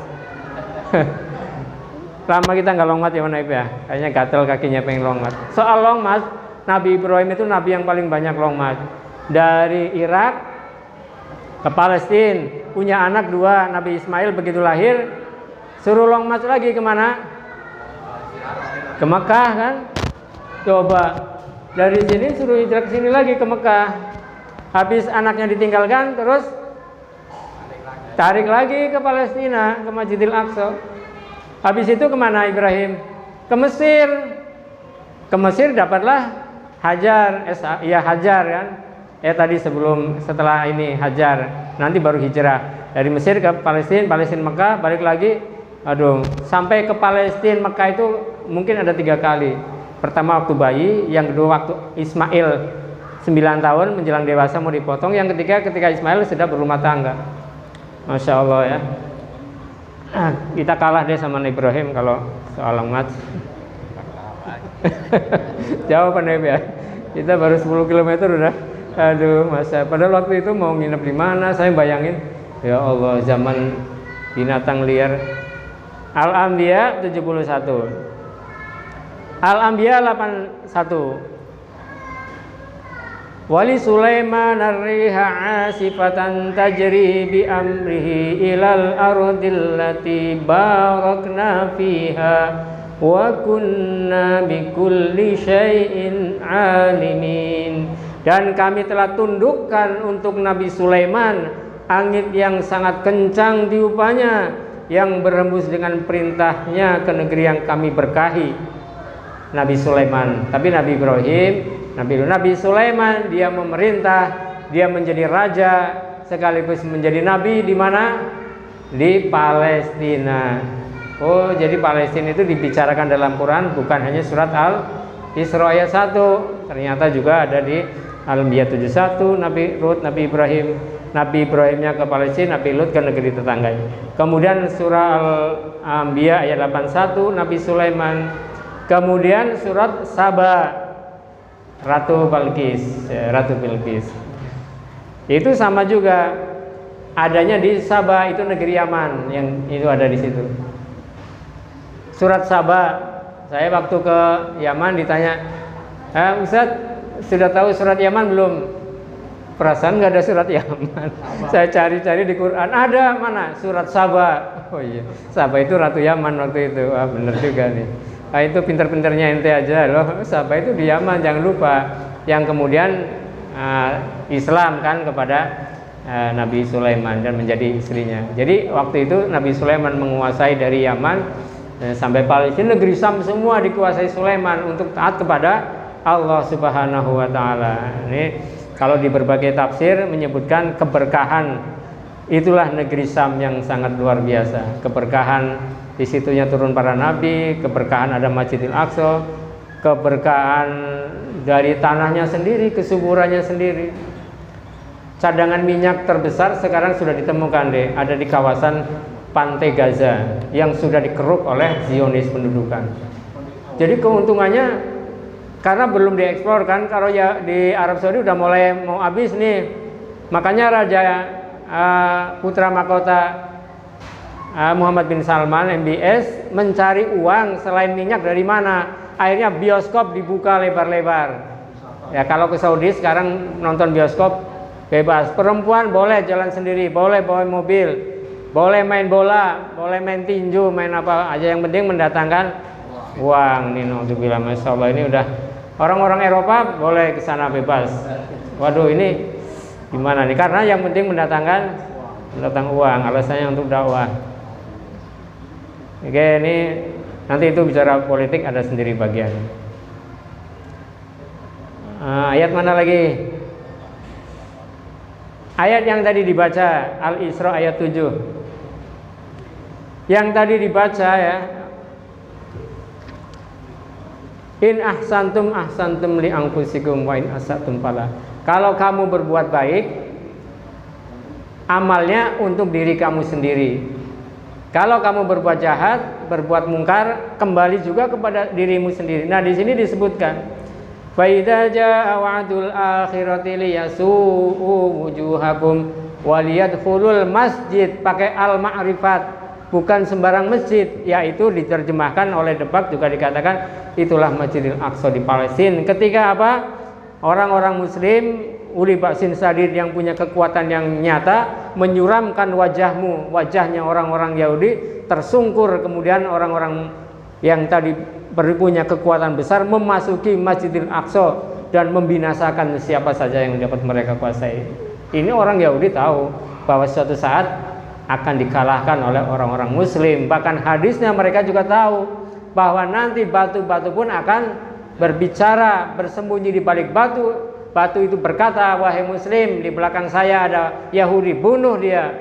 Lama kita nggak long march ya Naib ya, kayaknya gatel kakinya pengen long march. Soal long march, Nabi Ibrahim itu nabi yang paling banyak long march. Dari Irak ke Palestina, punya anak 2, Nabi Ismail begitu lahir, suruh long march lagi kemana? Ke Mekah kan? Coba dari sini suruh hijrah ke sini lagi ke Mekah. Habis anaknya ditinggalkan, terus tarik lagi ke Palestina, ke Masjidil Aqsa. Habis itu kemana Ibrahim? Ke Mesir. Ke Mesir dapatlah Hajar, Hajar kan? Tadi setelah ini Hajar. Nanti baru hijrah dari Mesir ke Palestina, Palestina Mekah, balik lagi. Sampai ke Palestina Mekah itu mungkin ada 3 kali. Pertama waktu bayi, yang kedua waktu Ismail 9 tahun menjelang dewasa mau dipotong, yang ketiga ketika Ismail sudah berumah tangga. Masya Allah ya. Kita kalah deh sama Ibrahim kalau soal long march. Jauh Pak Naib ya. Kita baru 10 km udah. Aduh, masa. Padahal waktu itu mau nginep di mana? Saya bayangin, ya Allah, zaman binatang liar. Al-Anbiya 71. Al-Anbiya 81. Wali Sulaiman ar-riha asifatan tajri bi amrihi ilal ardil lati barakna fiha wa kunna bi kulli syai'in alimin. Dan kami telah tundukkan untuk Nabi Sulaiman angin yang sangat kencang tiupannya, yang berhembus dengan perintahnya ke negeri yang kami berkahi. Nabi Sulaiman. Tapi Nabi Ibrahim, Nabi Sulaiman dia memerintah, dia menjadi raja sekaligus menjadi nabi di mana? Di Palestina. Oh, jadi Palestina itu dibicarakan dalam Quran, bukan hanya surat Al-Isra ayat 1. Ternyata juga ada di Al-Anbiya 71, Nabi Lut, Nabi Ibrahim. Nabi Ibrahimnya ke Palestina, Nabi Lut ke negeri tetangganya. Kemudian surah Al-Anbiya ayat 81, Nabi Sulaiman. Kemudian surat Saba, Ratu Bilqis. Itu sama juga, adanya di Saba, itu negeri Yaman, yang itu ada di situ. Surat Saba, saya waktu ke Yaman ditanya, Ustaz, sudah tahu surat Yaman belum? Perasaan nggak ada surat Yaman. Saya cari-cari di Quran, ada mana? Surat Saba. Oh iya, Saba itu Ratu Yaman waktu itu. Wah, bener juga nih. Nah, itu pinter-pinternya ente aja loh. Saba itu di Yaman, jangan lupa. Yang kemudian Islam kan kepada Nabi Sulaiman dan menjadi istrinya. Jadi waktu itu Nabi Sulaiman menguasai dari Yaman sampai Palestina, negeri Sam semua dikuasai Sulaiman untuk taat kepada Allah Subhanahu wa taala. Ini kalau di berbagai tafsir menyebutkan keberkahan, itulah negeri Sam yang sangat luar biasa. Keberkahan di situnya turun para nabi, keberkahan ada Masjidil Aqsa, keberkahan dari tanahnya sendiri, kesuburannya sendiri. Cadangan minyak terbesar sekarang sudah ditemukan deh, ada di kawasan Pantai Gaza yang sudah dikeruk oleh Zionis pendudukan. Jadi keuntungannya karena belum dieksplor kan, kalau ya di Arab Saudi udah mulai mau habis nih. Makanya Raja Putra Mahkota Muhammad bin Salman MBS mencari uang selain minyak dari mana? Akhirnya bioskop dibuka lebar-lebar. Ya kalau ke Saudi sekarang nonton bioskop bebas. Perempuan boleh jalan sendiri, boleh bawa mobil. boleh main bola, boleh main tinju, main apa aja, yang penting mendatangkan uang. Nih, naudzubillah, masya Allah, ini udah orang-orang Eropa boleh ke sana bebas. Waduh, ini gimana nih? Karena yang penting mendatang uang, alasannya untuk dakwah. Oke, ini nanti itu bicara politik ada sendiri bagian. Ayat mana lagi? Ayat yang tadi dibaca, Al-Isra ayat 7. Yang tadi dibaca ya, in ahsantum li anfusikum wa in asatum fala. Kalau kamu berbuat baik, amalnya untuk diri kamu sendiri. Kalau kamu berbuat jahat, berbuat mungkar, kembali juga kepada dirimu sendiri. Nah, di sini disebutkan, fa idza jaa wa'dul akhirati liyasu'u wujuhakum waliyadkhulul masjid, pakai al-ma'rifat, bukan sembarang masjid, yaitu diterjemahkan oleh Debak juga dikatakan itulah Masjidil Aqsa di Palestina. Ketika apa? Orang-orang muslim uli baksin sadid yang punya kekuatan yang nyata menyuramkan wajahnya orang-orang Yahudi tersungkur, kemudian orang-orang yang tadi punya kekuatan besar memasuki Masjidil Aqsa dan membinasakan siapa saja yang dapat mereka kuasai. Ini orang Yahudi tahu bahwa suatu saat akan dikalahkan oleh orang-orang muslim. Bahkan hadisnya mereka juga tahu bahwa nanti batu-batu pun akan berbicara, bersembunyi di balik batu. Batu itu berkata, wahai muslim, di belakang saya ada Yahudi, bunuh dia.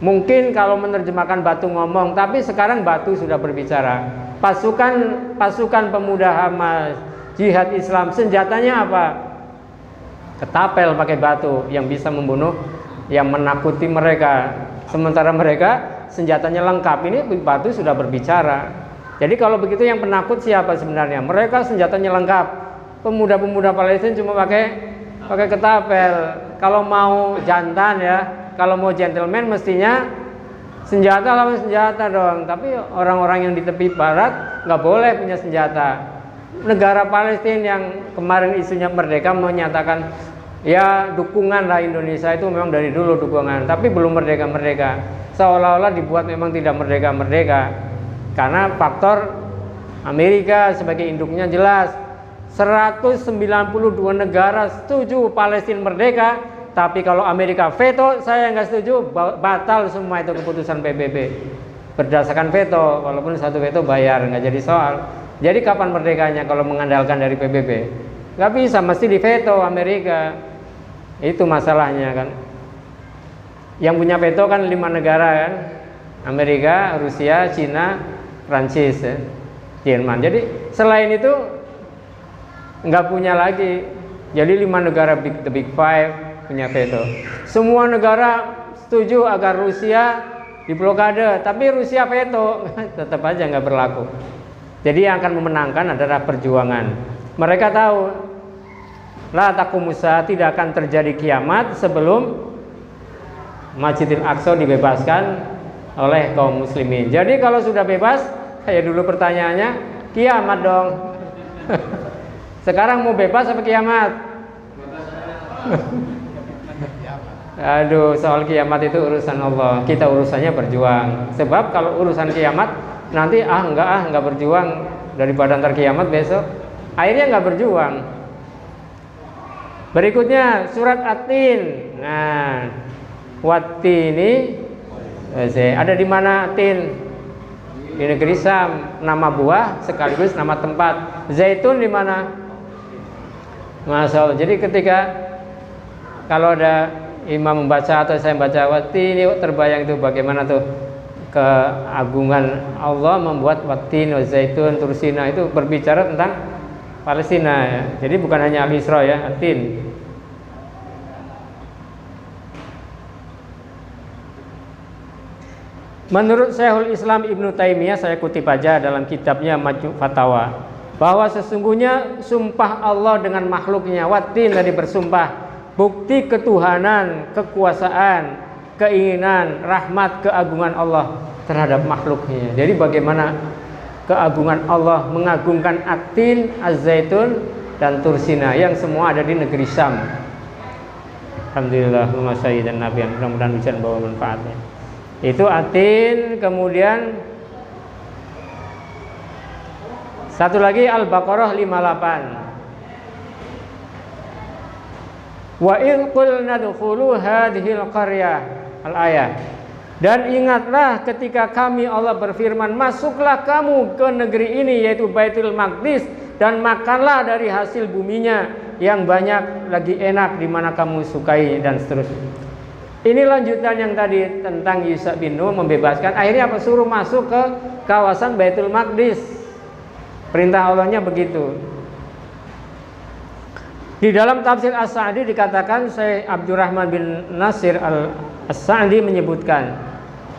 Mungkin kalau menerjemahkan batu ngomong, tapi sekarang batu sudah berbicara. Pasukan pemuda Hamas, jihad Islam, senjatanya apa? Ketapel pakai batu yang bisa membunuh, yang menakuti mereka. Sementara mereka senjatanya lengkap. Ini batu sudah berbicara. Jadi kalau begitu yang penakut siapa sebenarnya? Mereka senjatanya lengkap. Pemuda-pemuda Palestina cuma pakai ketapel. Kalau mau jantan ya, kalau mau gentleman mestinya senjata lawan senjata dong. Tapi orang-orang yang di tepi barat nggak boleh punya senjata. Negara Palestina yang kemarin isunya merdeka menyatakan ya dukungan lah Indonesia, itu memang dari dulu dukungan, tapi belum merdeka-merdeka. Seolah-olah dibuat memang tidak merdeka-merdeka. Karena faktor Amerika sebagai induknya jelas. 192 negara setuju Palestina merdeka, tapi kalau Amerika veto, saya nggak setuju, batal semua itu keputusan PBB. Berdasarkan veto, walaupun satu veto bayar, nggak jadi soal. Jadi kapan merdekanya kalau mengandalkan dari PBB? Nggak bisa, mesti di veto Amerika. Itu masalahnya kan. Yang punya veto kan 5 negara kan, Amerika, Rusia, Cina, Prancis, ya, Jerman. Jadi selain itu nggak punya lagi. Jadi 5 negara the big five punya veto. Semua negara setuju agar Rusia diblokade, tapi Rusia veto, tetap aja nggak berlaku. Jadi yang akan memenangkan adalah perjuangan. Mereka tahu la taqumusa, tidak akan terjadi kiamat sebelum Masjidil Aqsa dibebaskan oleh kaum muslimin. Jadi kalau sudah bebas, kayak dulu pertanyaannya, kiamat dong. Sekarang mau bebas apa kiamat? Aduh, soal kiamat itu urusan Allah. Kita urusannya berjuang. Sebab kalau urusan kiamat nanti enggak berjuang, daripada ntar kiamat besok. Akhirnya enggak berjuang. Berikutnya surat At-Tin. Nah, Wat-Tini ada di mana Tin? Di negeri Syam, nama buah sekaligus nama tempat. Zaitun di mana? Masya Allah. Jadi ketika kalau ada imam membaca atau saya membaca Wat-Tini, terbayang itu bagaimana tuh keagungan Allah membuat Wat-Tin, Zaitun, Tursina, itu berbicara tentang Palestina ya. Jadi bukan hanya Al-Isra ya, At-Tin. Menurut Syekhul Islam Ibnu Taimiyah, saya kutip aja dalam kitabnya Majmu' Fatawa, bahwa sesungguhnya sumpah Allah dengan makhluknya, Wat-Tin tadi bersumpah, bukti ketuhanan, kekuasaan, keinginan, rahmat, keagungan Allah terhadap makhluknya. Jadi bagaimana keagungan Allah mengagungkan At-Tin, Az-Zaitun, dan Tursina yang semua ada di negeri Syam. Alhamdulillah dan Nabi, mudah-mudahan bisa membawa manfaatnya. Itu atin. Kemudian satu lagi Al-Baqarah 58. Wa idh qulna dkhulu hadhil qaryah, al-ayah. Dan ingatlah ketika kami Allah berfirman, masuklah kamu ke negeri ini, yaitu Baitul Maqdis, dan makanlah dari hasil buminya yang banyak lagi enak di mana kamu sukai, dan seterusnya. Ini lanjutan yang tadi tentang Yusha bin Nun membebaskan. Akhirnya apa? Suruh masuk ke kawasan Baitul Maqdis. Perintah Allahnya begitu. Di dalam tafsir As-Sa'di dikatakan, Syekh Abdurrahman bin Nasir As-Sa'di menyebutkan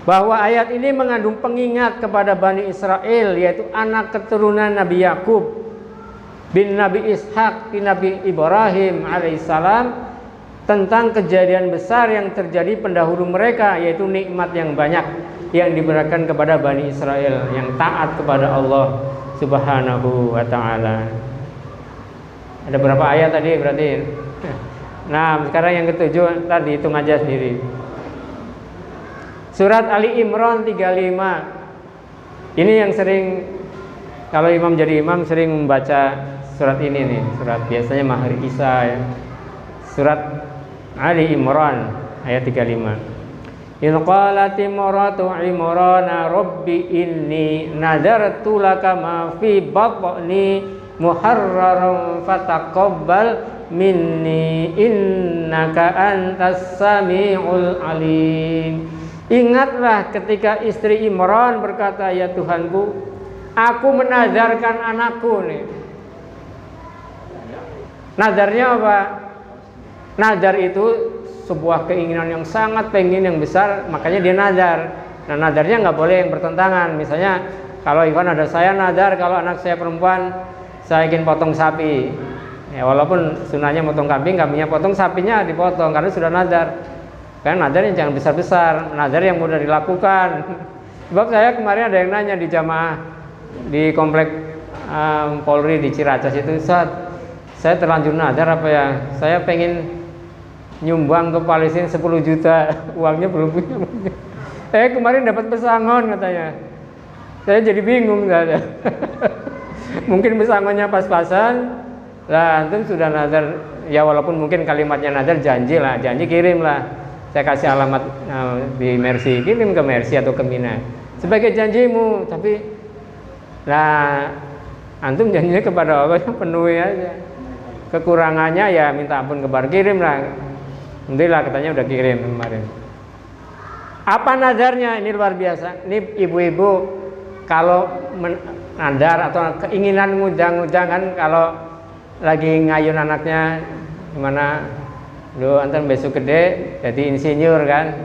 bahwa ayat ini mengandung pengingat kepada Bani Israel, yaitu anak keturunan Nabi Yakub bin Nabi Ishak bin Nabi Ibrahim alaihissalam, tentang kejadian besar yang terjadi pendahulu mereka, yaitu nikmat yang banyak yang diberikan kepada Bani Israel yang taat kepada Allah Subhanahu wa ta'ala. Ada berapa ayat tadi berarti? Nah, sekarang yang ketujuh, tadi hitung aja sendiri. Surat Ali Imran 35. Ini yang sering, kalau imam jadi imam sering membaca surat ini nih. Surat biasanya Mahar Isa ya. Surat Ali Imran ayat 35. In qalat imratu Imrana rabbi inni nadartu laka ma fi batni muharraran fataqabbal minni innaka antas samiul alim. Ingatlah ketika istri Imran berkata, ya Tuhanku, aku menadarkan anakku nih. Nadarnya apa? Nadar itu sebuah keinginan yang sangat pengen, yang besar, makanya dia nadar. Nah, nadarnya nggak boleh yang bertentangan. Misalnya kalau Ivan ada, saya nadar kalau anak saya perempuan saya ingin potong sapi. Ya, walaupun sunahnya potong kambing, kambingnya potong, sapinya dipotong karena sudah nadar. Kan nadarnya jangan besar-besar, nadar yang mudah dilakukan. Sebab saya kemarin ada yang nanya di jamaah di komplek Polri di Ciracas itu, Ustaz, saya terlanjur nadar apa ya? Saya pengen nyumbang ke Palestina 10 juta, uangnya belum punya. Kemarin dapat pesangon katanya. Saya jadi bingung katanya. Mungkin pesangonnya pas-pasan. Lah antum sudah nadar, ya walaupun mungkin kalimatnya nadar, janji lah, janji kirim lah. Saya kasih alamat di Mercy, kirim ke Mercy atau ke Mina sebagai janjimu. Tapi nah antum janjinya kepada Allah penuhi aja. Kekurangannya ya minta ampun kebar, kirim lah. Alhamdulillah katanya udah kirim kemarin. Apa nadarnya? Ini luar biasa. Ini ibu-ibu kalau nadar atau keinginan ngundang-ngundang kan, kalau lagi ngayun anaknya gimana, lu antar besok gede jadi insinyur kan,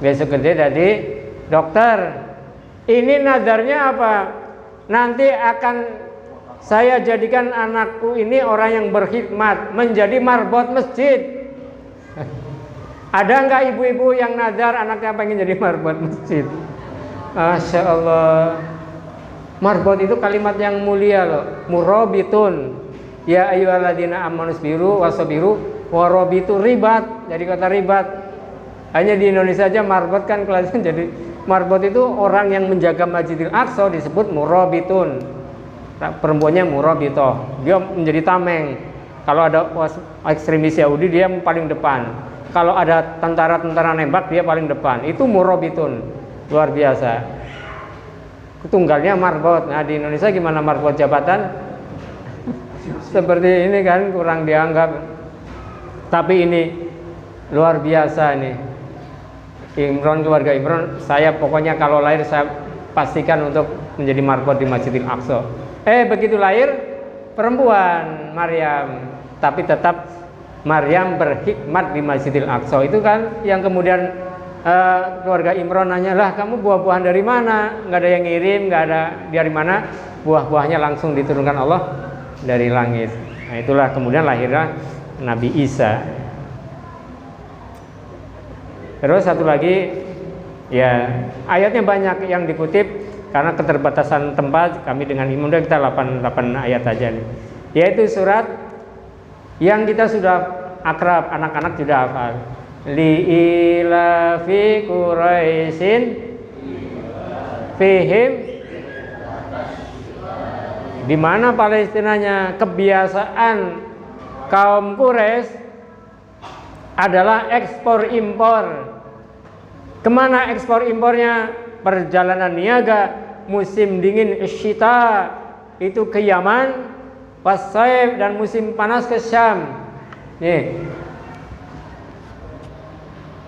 besok gede jadi dokter. Ini nadarnya apa? Nanti akan saya jadikan anakku ini orang yang berkhidmat, menjadi marbot masjid. Ada nggak ibu-ibu yang nadar anaknya pengen jadi marbot masjid? Masya Allah. Marbot itu kalimat yang mulia loh. Murabitun. Ya ayyuhalladzina amanu sabiru wasabiru warabitu ribat. Dari kata ribat. Hanya di Indonesia aja marbot kan kelasnya jadi marbot itu orang yang menjaga Masjidil Aqsa disebut murabitun. Perempuannya murabitoh. Dia menjadi tameng. Kalau ada ekstremis Yahudi dia paling depan. Kalau ada tentara-tentara nembak dia paling depan. Itu murabitun. Luar biasa. Tunggalnya marbot. Nah di Indonesia gimana marbot jabatan? Seperti ini kan kurang dianggap. Tapi ini luar biasa nih. Imron, keluarga Imron, saya pokoknya kalau lahir saya pastikan untuk menjadi marbot di Masjidil Aqsa. Begitu lahir perempuan Maryam, tapi tetap Maryam berhikmat di Masjidil Aqsa. Itu kan yang kemudian keluarga Imron nanya, lah kamu buah-buahan dari mana? Nggak ada yang ngirim, nggak ada dari mana? Buah-buahnya langsung diturunkan Allah dari langit. Nah itulah kemudian lahirlah Nabi Isa. Terus satu lagi, ya ayatnya banyak yang dikutip karena keterbatasan tempat. Kami dengan imam kita 8 ayat aja nih. Yaitu surat yang kita sudah akrab, anak-anak sudah hafal. Li fi Quraisyin fihim, di mana Palestinanya kebiasaan kaum Quraisy adalah ekspor impor. Kemana ekspor impornya? Perjalanan niaga musim dingin syita itu ke Yaman, wasaib dan musim panas ke Syam. Nih.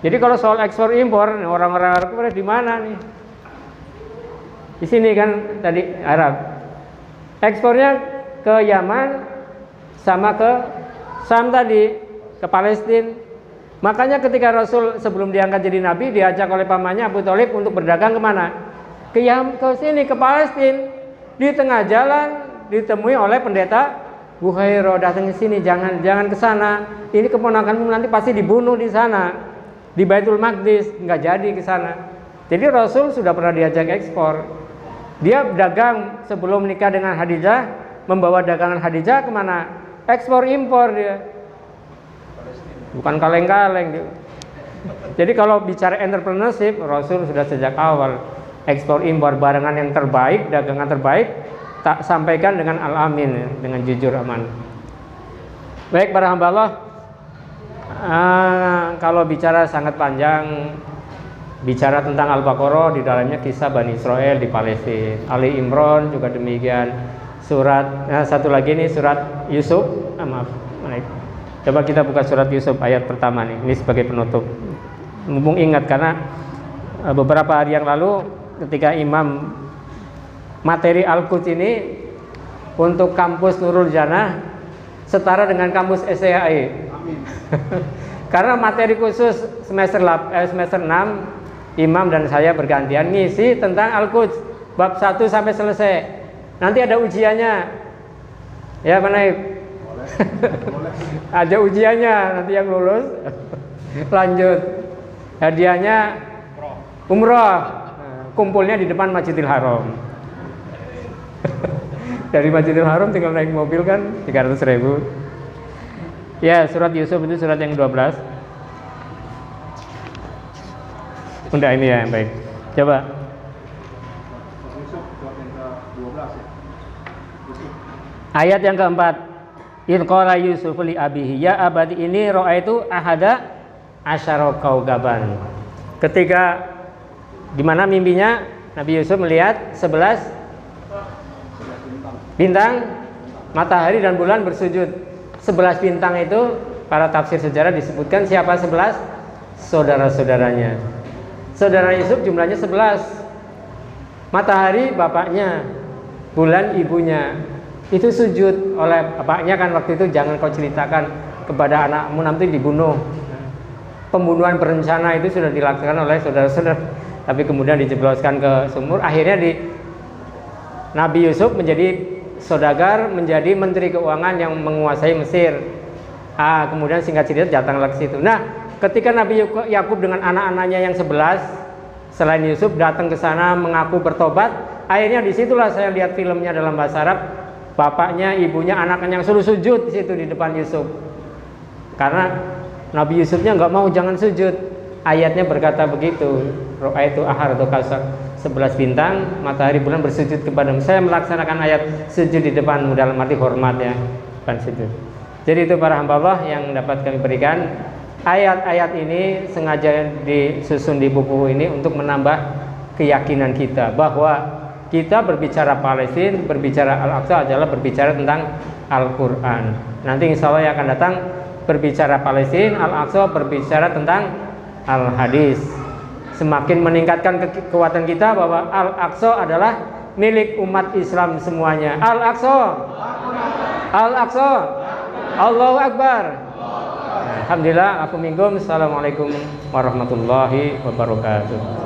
Jadi kalau soal ekspor impor, orang-orang Arab di mana nih? Di sini kan tadi Arab. Ekspornya ke Yaman sama ke Syam tadi, ke Palestina. Makanya ketika Rasul sebelum diangkat jadi nabi diajak oleh pamannya Abu Thalib untuk berdagang kemana? Ke sini, ke Palestina. Di tengah jalan ditemui oleh pendeta Buhairo, datang ke sini, jangan ke sana. Ini keponakanmu nanti pasti dibunuh di sana. Di Baitul Maqdis, nggak jadi ke sana. Jadi Rasul sudah pernah diajak ekspor. Dia dagang sebelum nikah dengan Khadijah, membawa dagangan Khadijah kemana? Ekspor impor dia. Bukan kaleng-kaleng dia. Jadi kalau bicara entrepreneurship, Rasul sudah sejak awal ekspor impor barangan yang terbaik, dagangan terbaik, tak sampaikan dengan al-amin, dengan jujur aman. Baik para hamba Allah, kalau bicara sangat panjang, bicara tentang Al-Baqarah, di dalamnya kisah Bani Israel di Palestina. Ali Imran juga demikian. Surat, satu lagi nih surat Yusuf. Maaf. Coba kita buka surat Yusuf ayat pertama nih. Ini sebagai penutup. Mumpung ingat karena beberapa hari yang lalu ketika Imam materi Al-Quds ini untuk kampus Nurul Jannah setara dengan kampus SCHI. Karena materi khusus semester 6 Imam dan saya bergantian ngisi tentang Al-Quds bab 1 sampai selesai. Nanti ada ujiannya. Ya, Pak Naib? Ada ujiannya, nanti yang lulus lanjut. Hadiahnya umroh. Kumpulnya di depan Masjidil Haram. Dari Masjidil Haram tinggal naik mobil kan 300.000. Ya, surat Yusuf itu surat yang 12. Udah ini ya, baik. Coba. Ayat yang keempat. In qala Yusuf li abihi ya abadi ini ra'aitu ahada asyara kaukaban. Ketika di mana mimpinya Nabi Yusuf melihat 11 bintang, matahari dan bulan bersujud. 11 bintang itu para tafsir sejarah disebutkan siapa 11? Saudara-saudaranya. Saudara Yusuf jumlahnya 11. Matahari bapaknya, bulan ibunya. Itu sujud oleh bapaknya kan waktu itu, jangan kau ceritakan kepada anakmu nanti dibunuh. Pembunuhan berencana itu sudah dilaksanakan oleh saudara-saudara, tapi kemudian dijebloskan ke sumur. Akhirnya Nabi Yusuf menjadi saudagar, menjadi menteri keuangan yang menguasai Mesir. Kemudian singkat cerita datanglah ke situ. Nah, ketika Nabi Yakub dengan anak-anaknya yang 11 selain Yusuf datang ke sana mengaku bertobat, akhirnya disitulah saya lihat filmnya dalam bahasa Arab. Bapaknya, ibunya, anaknya yang suruh sujud di situ di depan Yusuf. Karena Nabi Yusufnya nggak mau, jangan sujud. Ayatnya berkata begitu. Ra'aitu ahadha kasar, 11 bintang, matahari, bulan bersujud kepadamu. Saya melaksanakan ayat sujud di depanmu dalam arti hormat ya, bukan sujud. Jadi itu para hamba Allah yang dapat kami berikan. Ayat-ayat ini sengaja disusun di buku ini untuk menambah keyakinan kita bahwa kita berbicara Palestina, berbicara Al-Aqsa adalah berbicara tentang Al-Quran. Nanti insya Allah yang akan datang berbicara Palestina, Al-Aqsa berbicara tentang Al-Hadis. Semakin meningkatkan kekuatan kita bahwa Al-Aqsa adalah milik umat Islam semuanya. Al-Aqsa, Al-Aqsa, Allahu Akbar. Alhamdulillah, aku minggum. Assalamualaikum warahmatullahi wabarakatuh.